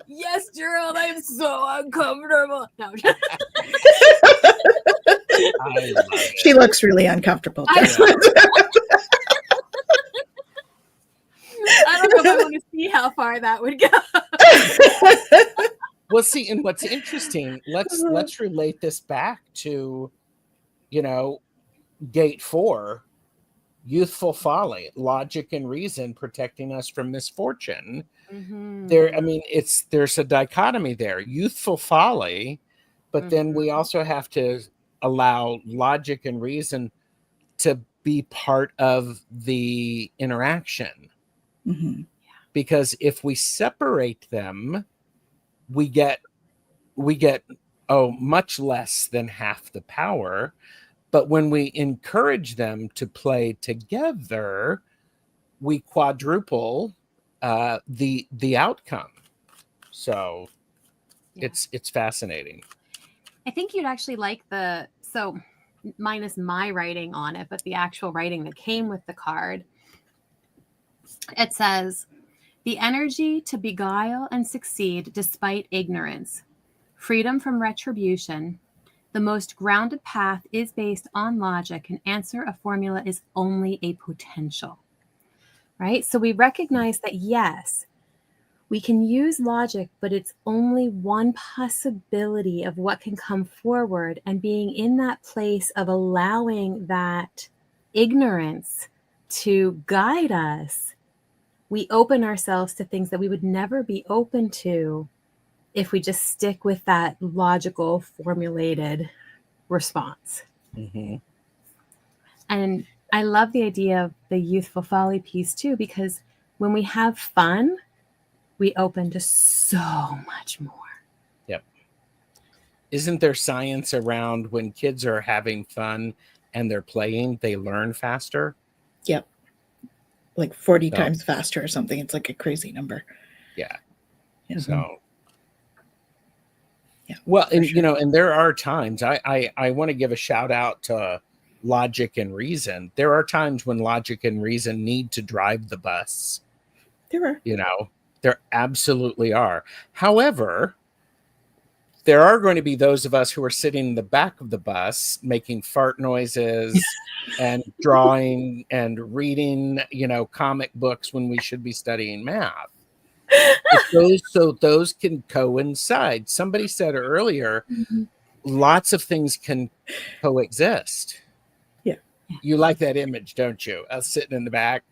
Yes, Gerald. I'm so uncomfortable. No. I love it. She looks really uncomfortable. I don't know if I want to see how far that would go. Well, see, and what's interesting, let's relate this back to, gate 4, youthful folly, logic and reason protecting us from misfortune. Mm-hmm. There's a dichotomy there, youthful folly, but then we also have to allow logic and reason to be part of the interaction. Mm-hmm. Because if we separate them, we get much less than half the power. But when we encourage them to play together, we quadruple the outcome. So it's fascinating. I think you'd actually like so minus my writing on it, but the actual writing that came with the card. It says, the energy to beguile and succeed despite ignorance, freedom from retribution. The most grounded path is based on logic, and answer a formula is only a potential, right? So we recognize that, yes, we can use logic, but it's only one possibility of what can come forward, and being in that place of allowing that ignorance to guide us, we open ourselves to things that we would never be open to if we just stick with that logical, formulated response. Mm-hmm. And I love the idea of the youthful folly piece too, because when we have fun, we open to so much more. Yep. Isn't there science around when kids are having fun and they're playing, they learn faster? Yep. Like 40 times faster or something. It's like a crazy number. Yeah. Mm-hmm. So, yeah. Well, and sure. And there are times I want to give a shout out to logic and reason. There are times when logic and reason need to drive the bus. There are. There absolutely are. However, there are going to be those of us who are sitting in the back of the bus making fart noises and drawing and reading, comic books when we should be studying math. Those can coincide. Somebody said earlier, lots of things can coexist. Yeah. You like that image, don't you? Us sitting in the back.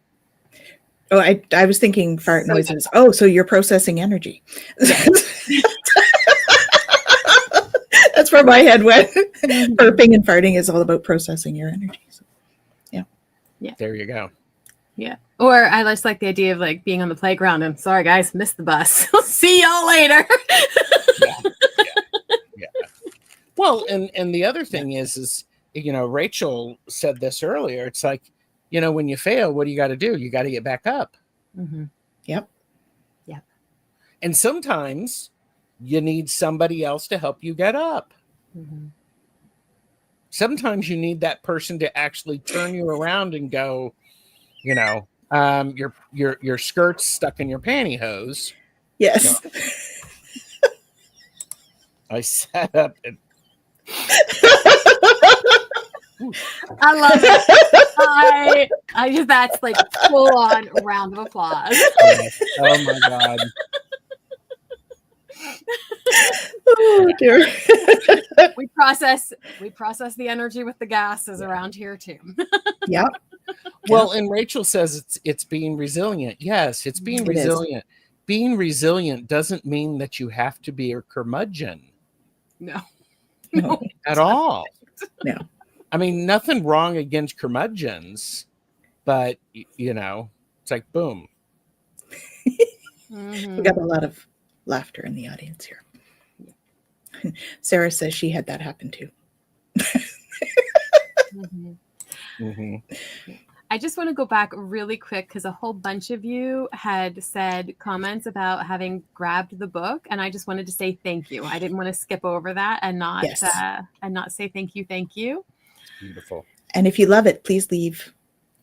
Oh, I was thinking fart So noises. Oh, so you're processing energy. That's where my head went. Burping and farting is all about processing your energy. So, There you go. Yeah. Or I just like the idea of like being on the playground and sorry guys, missed the bus. See y'all later. Yeah. Well, and the other thing is Rachel said this earlier. It's like, when you fail, what do you got to do? You got to get back up. Mm-hmm. Yep. And sometimes you need somebody else to help you get up. Mm-hmm. Sometimes you need that person to actually turn you around and go, your skirt's stuck in your pantyhose. Yes. So I sat up and I love it. I just that's like full on round of applause. oh my God. Oh dear. We process the energy with the gases around here too. Yep. Well, and Rachel says it's being resilient. Yes, it's being resilient. Being resilient doesn't mean that you have to be a curmudgeon. No. At all. No. I mean, nothing wrong against curmudgeons, but it's like boom. Mm-hmm. We got a lot of laughter in the audience here. Sarah says she had that happen too. Mm-hmm. Mm-hmm. I just want to go back really quick because a whole bunch of you had said comments about having grabbed the book, and I just wanted to say thank you. I didn't want to skip over that and not say thank you. Beautiful. And if you love it, please leave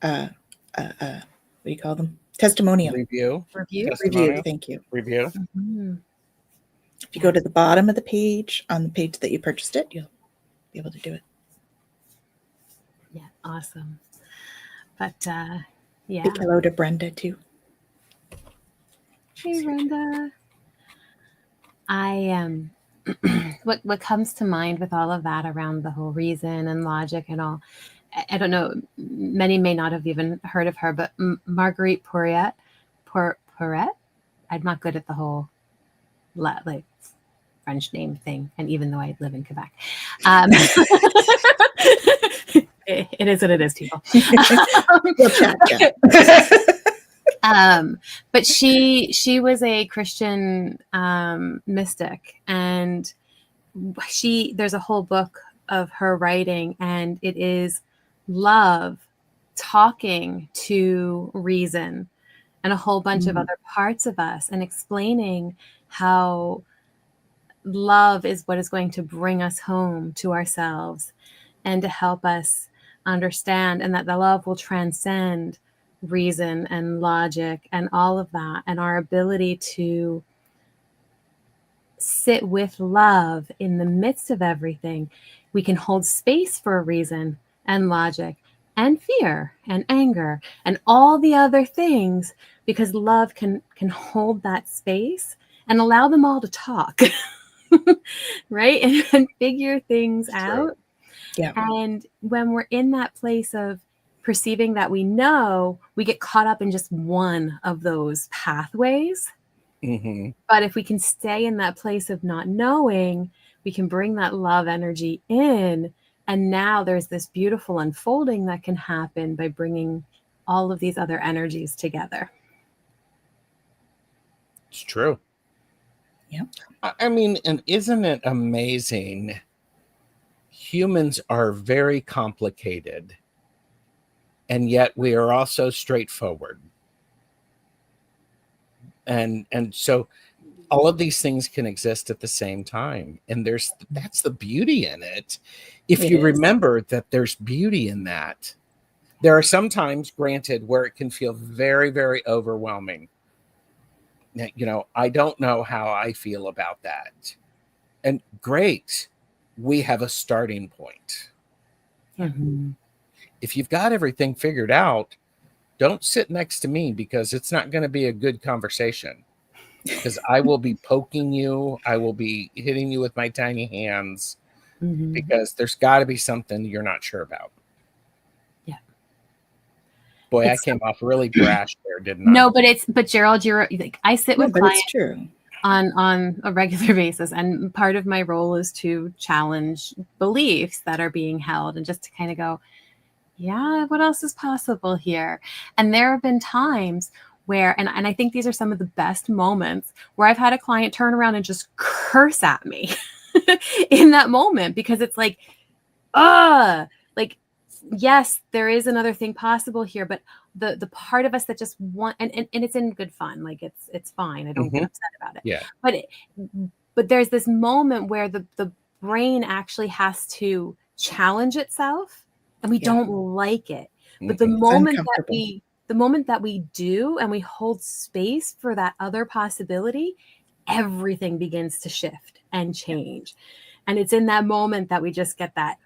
what do you call them? Testimonial. Review. Thank you. Review. Mm-hmm. If you go to the bottom of the page, on the page that you purchased it, you'll be able to do it. Yeah, awesome. But yeah. Big hello to Brenda too. Hey, Brenda. I what comes to mind with all of that around the whole reason and logic and all, I don't know, many may not have even heard of her, but Marguerite Porret. I'm not good at the whole like French name thing, and even though I live in Quebec, it is what it is, people. We'll chat. But she was a Christian mystic, and there's a whole book of her writing, and it is love talking to reason and a whole bunch of other parts of us, and explaining how love is what is going to bring us home to ourselves and to help us understand, and that the love will transcend reason and logic and all of that, and our ability to sit with love in the midst of everything. We can hold space for reason and logic and fear and anger and all the other things, because love can hold that space and allow them all to talk. Right? And figure things out. Yeah. And when we're in that place of perceiving that we know, we get caught up in just one of those pathways. Mm-hmm. But if we can stay in that place of not knowing, we can bring that love energy in. And now there's this beautiful unfolding that can happen by bringing all of these other energies together. It's true. Yeah. I mean, and isn't it amazing? Humans are very complicated, and yet we are also straightforward. And so all of these things can exist at the same time. And that's the beauty in it. If you remember that there's beauty in that. There are some times, granted, where it can feel very, very overwhelming. I don't know how I feel about that. And great, we have a starting point. Mm-hmm. If you've got everything figured out, don't sit next to me, because it's not going to be a good conversation. because I will be poking you. I will be hitting you with my tiny hands because there's got to be something you're not sure about. Yeah. Boy, I came off really brash there, didn't I? No, but Gerald, you're like, I sit with but clients it's true. on a regular basis, and part of my role is to challenge beliefs that are being held and just to kind of go, yeah, what else is possible here? And there have been times where, and I think these are some of the best moments where I've had a client turn around and just curse at me in that moment, because it's like, like, yes, there is another thing possible here, but the part of us that just want, and it's in good fun, like it's fine. I don't get upset about it. Yeah. But there's this moment where the brain actually has to challenge itself, and we don't like it. But the moment that we do, and we hold space for that other possibility, everything begins to shift and change. And it's in that moment that we just get that,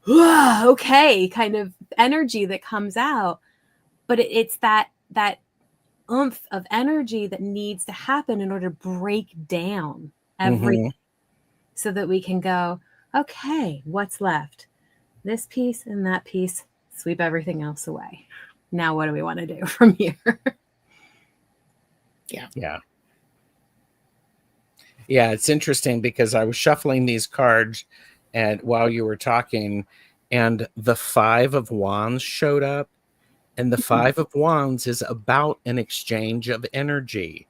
okay, kind of energy that comes out. But it's that oomph of energy that needs to happen in order to break down everything, so that we can go, okay, what's left? This piece and that piece, sweep everything else away. Now what do we want to do from here? Yeah, it's interesting because I was shuffling these cards and while you were talking, and the 5 of Wands showed up. And the 5 of Wands is about an exchange of energy.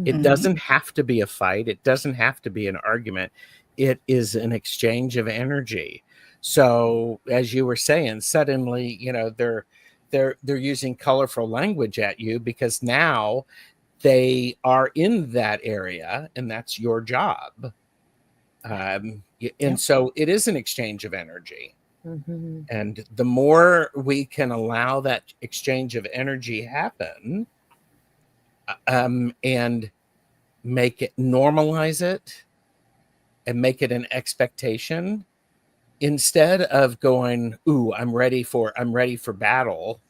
It doesn't have to be a fight. It doesn't have to be an argument. It is an exchange of energy. So as you were saying, suddenly, they're using colorful language at you because now they are in that area and that's your job. And so it is an exchange of energy. And the more we can allow that exchange of energy happen, and make it, normalize it, and make it an expectation, instead of going, "Ooh, I'm ready for battle,"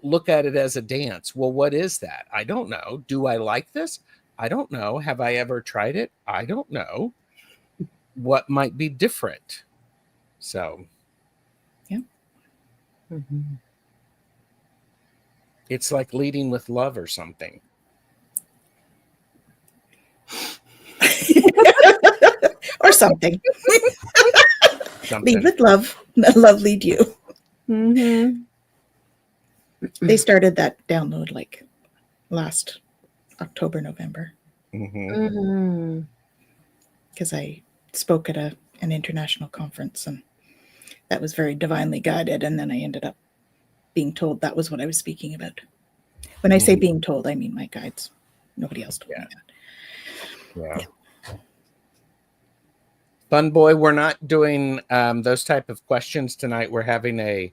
look at it as a dance. Well, what is that? I don't know. Do I like this? I don't know. Have I ever tried it? I don't know. What might be different? So, it's like leading with love or something. Or something. Lead with love. Love lead you. They started that download like last October, November. Because I spoke at an international conference, and that was very divinely guided. And then I ended up being told that was what I was speaking about. When I say being told, I mean my guides. Nobody else told me that. Fun boy, we're not doing those type of questions tonight. We're having a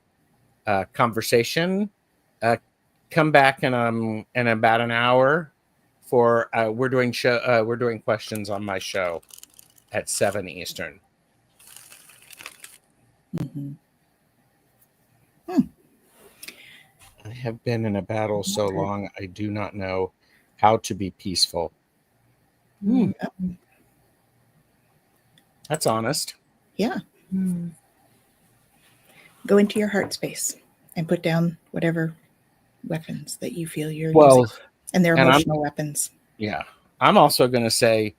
conversation. Come back in about an hour for we're doing questions on my show at 7 Eastern. I have been in a battle so long, I do not know how to be peaceful. That's honest. Yeah. Go into your heart space and put down whatever weapons that you feel you're using. And they're emotional weapons. Yeah. I'm also going to say,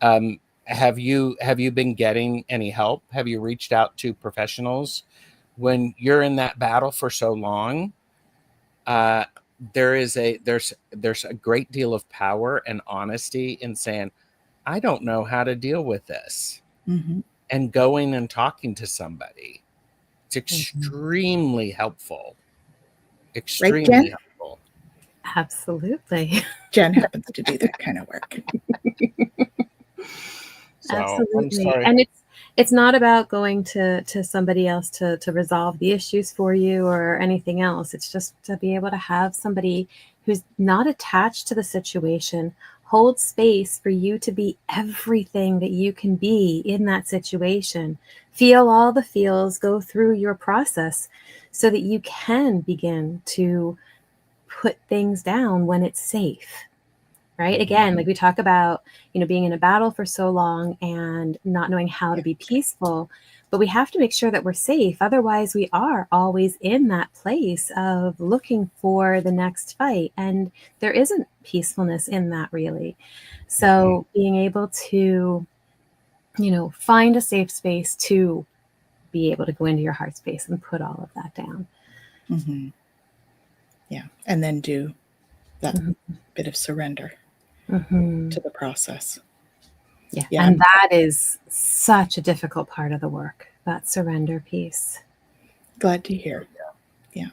have you been getting any help? Have you reached out to professionals? When you're in that battle for so long, there's a great deal of power and honesty in saying, I don't know how to deal with this. And going and talking to somebody. It's extremely helpful. Extremely helpful. Absolutely. Jen happens to do that kind of work. So, absolutely. And it's not about going to somebody else to resolve the issues for you or anything else. It's just to be able to have somebody who's not attached to the situation hold space for you to be everything that you can be in that situation. Feel all the feels, go through your process so that you can begin to put things down when it's safe. right? Again, like we talk about, being in a battle for so long and not knowing how to be peaceful, but we have to make sure that we're safe. Otherwise, we are always in that place of looking for the next fight. And there isn't peacefulness in that, really. So being able to, find a safe space to be able to go into your heart space and put all of that down. Mm-hmm. Yeah. And then do that bit of surrender to the process. Yeah. And that is such a difficult part of the work, that surrender piece. Glad to hear. Yeah.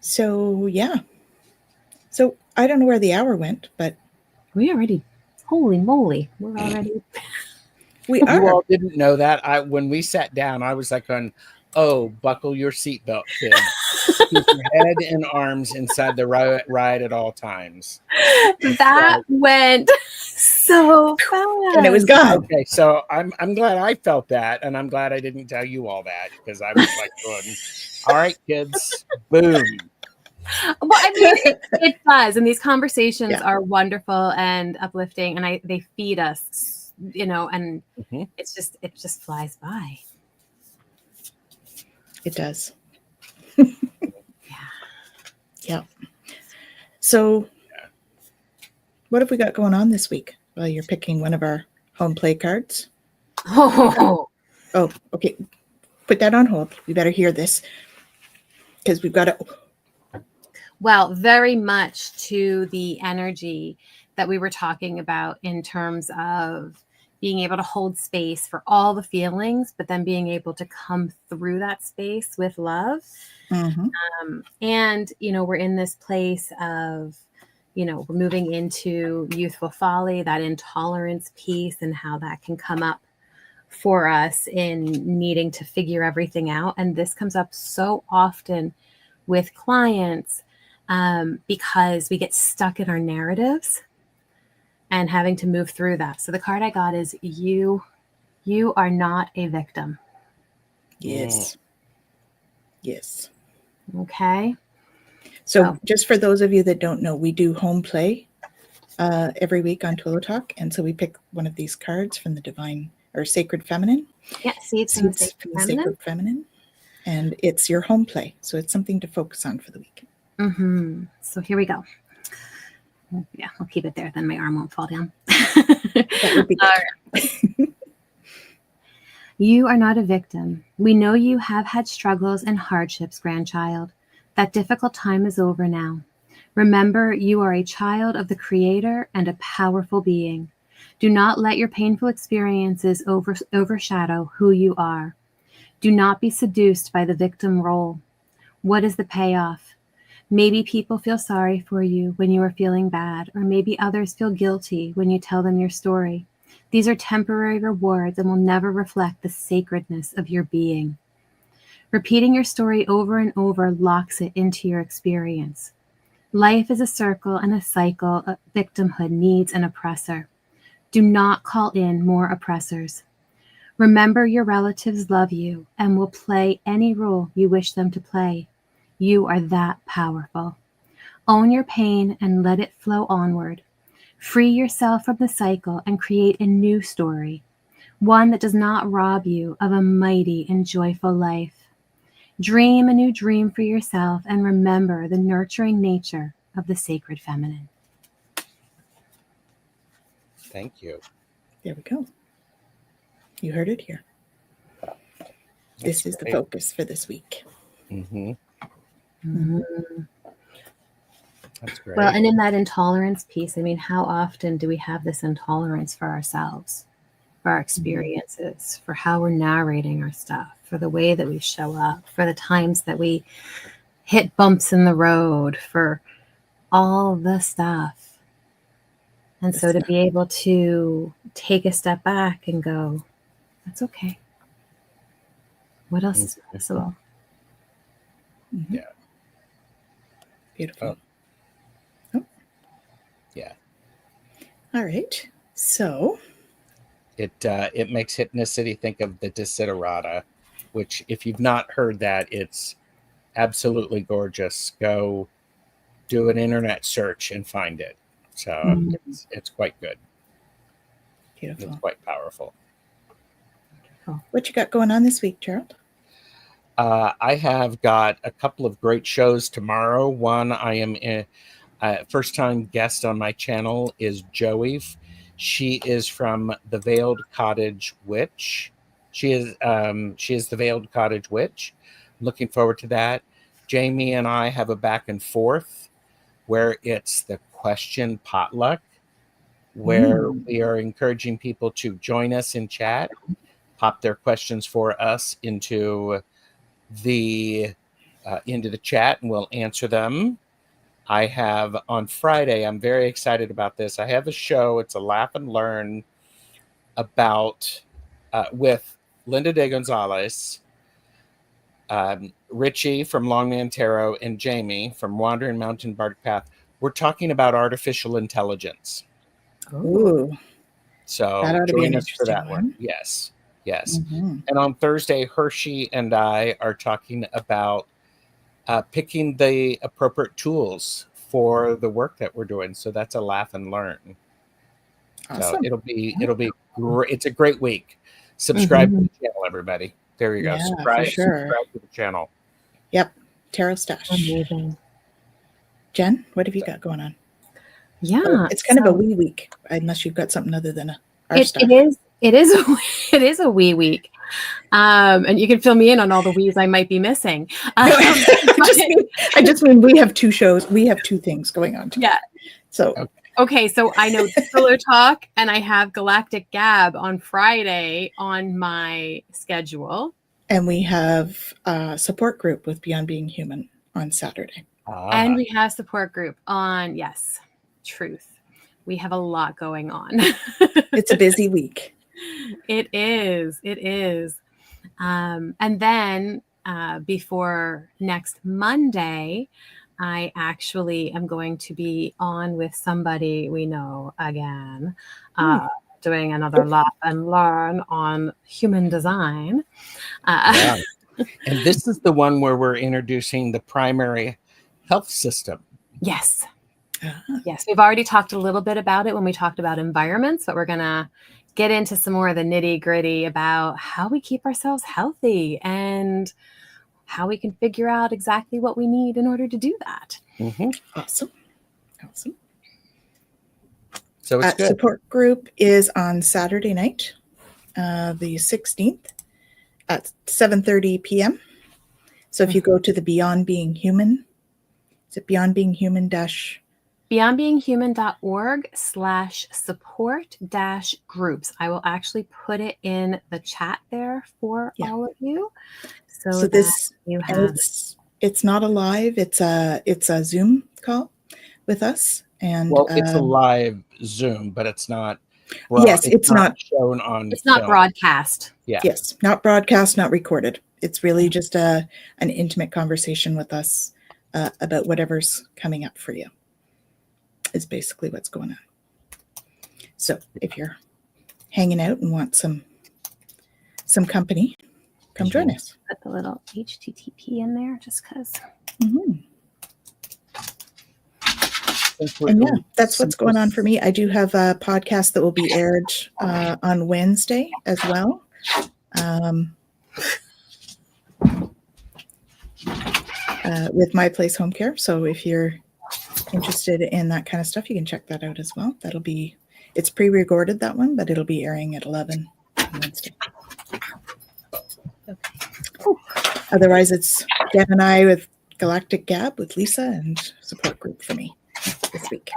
So, So I don't know where the hour went, but holy moly, we're already. We are. You all didn't know that. When we sat down, I was like, "Oh, buckle your seatbelt, kids. Keep your head and arms inside the ride at all times." That went so fast, and it was gone. Okay, so I'm glad I felt that, and I'm glad I didn't tell you all that, because I was like, going, "All right, kids, boom." Well, I mean, it does, and these conversations are wonderful and uplifting, and they feed us. And it just flies by. It does. Yeah. So what have we got going on this week? Well, you're picking one of our home play cards. Oh, okay. Put that on hold. We better hear this, because we've got to. Well, very much to the energy that we were talking about in terms of being able to hold space for all the feelings, but then being able to come through that space with love. And, we're in this place of, we're moving into youthful folly, that intolerance piece, and how that can come up for us in needing to figure everything out. And this comes up so often with clients because we get stuck in our narratives and having to move through that. So the card I got is you are not a victim. Yes. Okay. So just for those of you that don't know, we do home play every week on Twillow Talk. And so we pick one of these cards from the divine or sacred feminine. Yeah, seeds from the sacred feminine. And it's your home play. So it's something to focus on for the week. So here we go. Yeah, I'll keep it there. Then my arm won't fall down. That would be good. Right. You are not a victim. We know you have had struggles and hardships, grandchild. That difficult time is over now. Remember, you are a child of the Creator and a powerful being. Do not let your painful experiences overshadow who you are. Do not be seduced by the victim role. What is the payoff? Maybe people feel sorry for you when you are feeling bad, or maybe others feel guilty when you tell them your story. These are temporary rewards and will never reflect the sacredness of your being. Repeating your story over and over locks it into your experience. Life is a circle and a cycle. Victimhood needs an oppressor. Do not call in more oppressors. Remember, your relatives love you and will play any role you wish them to play. You are that powerful. Own your pain and let it flow onward. Free yourself from the cycle and create a new story, one that does not rob you of a mighty and joyful life. Dream a new dream for yourself and remember the nurturing nature of the sacred feminine. Thank you. There we go. You heard it here. This is the focus for this week. That's great. Well, and in that intolerance piece, I mean, how often do we have this intolerance for ourselves, for our experiences, for how we're narrating our stuff, for the way that we show up, for the times that we hit bumps in the road, for all the stuff. And so to be able to take a step back and go, that's okay. What else is possible? Yeah. Beautiful. Yeah. All right. So it makes Hypnicity think of the Desiderata, which, if you've not heard that, it's absolutely gorgeous. Go do an internet search and find it. So it's quite good. Beautiful. It's quite powerful. What you got going on this week, Gerald? I have got a couple of great shows tomorrow. One, I am in, first time guest on my channel is Joey. She is from the Veiled Cottage Witch. She is the Veiled Cottage Witch. Looking forward to that. Jamie and I have a back and forth where it's the question potluck, where we are encouraging people to join us in chat, pop their questions for us into the chat, and we'll answer them. I have on Friday, I'm very excited about this. I have a show. It's a laugh and learn about with Linda De Gonzalez, Richie from Longman Tarot, and Jamie from Wandering Mountain Bark Path. We're talking about artificial intelligence. Ooh, So that ought to be an join us for that interesting one. Yes. And on Thursday, Hershey and I are talking about picking the appropriate tools for the work that we're doing. So that's a laugh and learn. Awesome. So it'll be great. It's a great week. Subscribe to the channel, everybody. There you go. Yeah, Subscribe sure. to the channel. Yep. TarotStache. Amazing. Jen, what have you got going on? Yeah, It's kind of a wee week, unless you've got something other than our stuff. It is a wee week. And you can fill me in on all the wees I might be missing. I just mean we have two shows. We have two things going on today. Yeah. So okay, so I know Pillow Talk and I have Galactic Gab on Friday on my schedule. And we have a support group with Beyond Being Human on Saturday. And we have support group on, yes, truth. We have a lot going on. It's a busy week. It is. And then before next Monday, I actually am going to be on with somebody we know again, doing another laugh and learn on human design. And this is the one where we're introducing the primary health system. Yes. Yes. We've already talked a little bit about it when we talked about environments, but we're going to get into some more of the nitty gritty about how we keep ourselves healthy and how we can figure out exactly what we need in order to do that. Awesome. So it's good. Support group is on Saturday night, the 16th at 7:30 p.m. So if you go to the Beyond Being Human, is it Beyond Being Human beyondbeinghuman.org/support-groups. I will actually put it in the chat there for all of you. So this you have it's not a live, it's a Zoom call with us. And it's a live Zoom, but it's not. Yes, it's not shown on. It's not broadcast. Yeah. Yes, not broadcast, not recorded. It's really just an intimate conversation with us about whatever's coming up for you. Is basically what's going on. So if you're hanging out and want some company, come join us. Put the little HTTP in there just because. And that's what's going on for me. I do have a podcast that will be aired on Wednesday as well. With My Place Home Care. So if you're interested in that kind of stuff, you can check that out as well. It's pre-recorded, that one, but it'll be airing at 11 on Wednesday. Otherwise, it's Gab and I with Galactic Gab with Lisa and support group for me this week.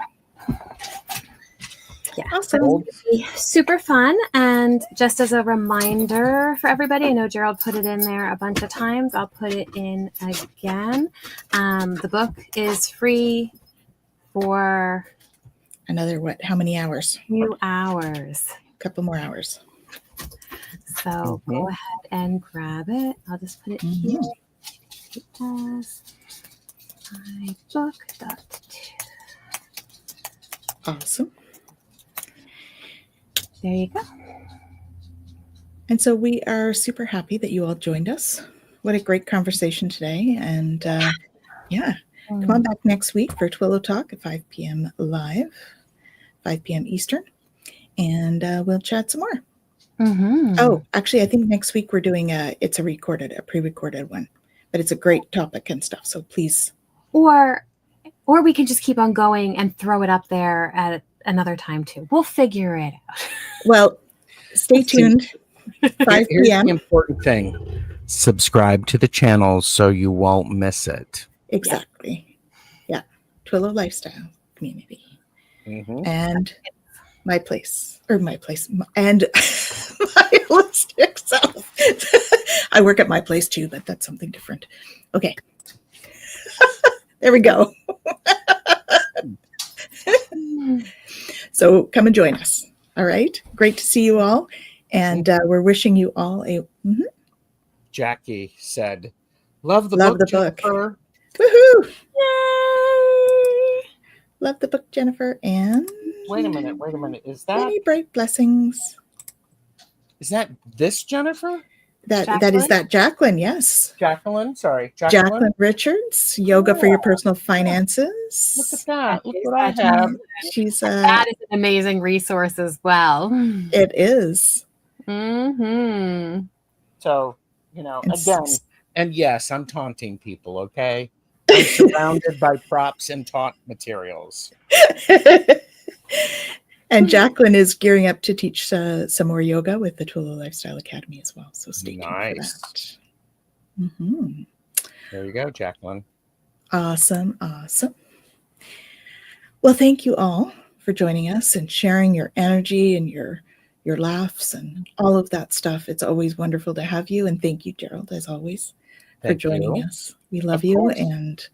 Yeah, awesome. So it's going to be super fun. And just as a reminder for everybody, I know Gerald put it in there a bunch of times. I'll put it in again. The book is free for another how many hours? A few hours. A couple more hours. So go ahead and grab it. I'll just put it here. It does. My book. Awesome. There you go. And so we are super happy that you all joined us what a great conversation today. And yeah, come on back next week for Twillow Talk at 5 p.m. live, 5 p.m. Eastern, and we'll chat some more. Mm-hmm. Oh, actually, I think next week we're doing a pre-recorded one, but it's a great topic and stuff. So please. Or we can just keep on going and throw it up there at another time too. We'll figure it out. Well, stay tuned. 5 Here's p.m. the important thing. Subscribe to the channel so you won't miss it. Exactly. Yeah. Twillow Lifestyle Community. Mm-hmm. And my place, and my holistic self. I work at my place too, but that's something different. Okay. There we go. So come and join us. All right. Great to see you all. And we're wishing you all a Jackie said, love the Love book, the book. Jennifer. Woohoo! Yay! Love the book, Jennifer. And Wait a minute. Is that many bright blessings. this Jennifer? That is Jacqueline, yes. Jacqueline? Sorry. Jacqueline Richards, Yoga for Your Personal Finances. Look at that. Look what I have. She's That is an amazing resource as well. it is. Mm-hmm. So, And again, and yes, I'm taunting people, okay? I'm surrounded by props and taunt materials. And Jacqueline is gearing up to teach some more yoga with the Twillow Lifestyle Academy as well. So stay tuned for that. Mm-hmm. There you go, Jacqueline. Awesome. Well, thank you all for joining us and sharing your energy and your laughs and all of that stuff. It's always wonderful to have you. And thank you, Gerald, as always, for joining us. We love you. And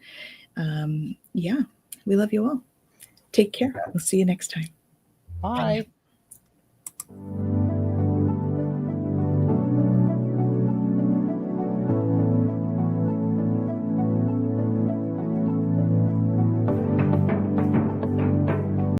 we love you all. Take care. We'll see you next time. Bye.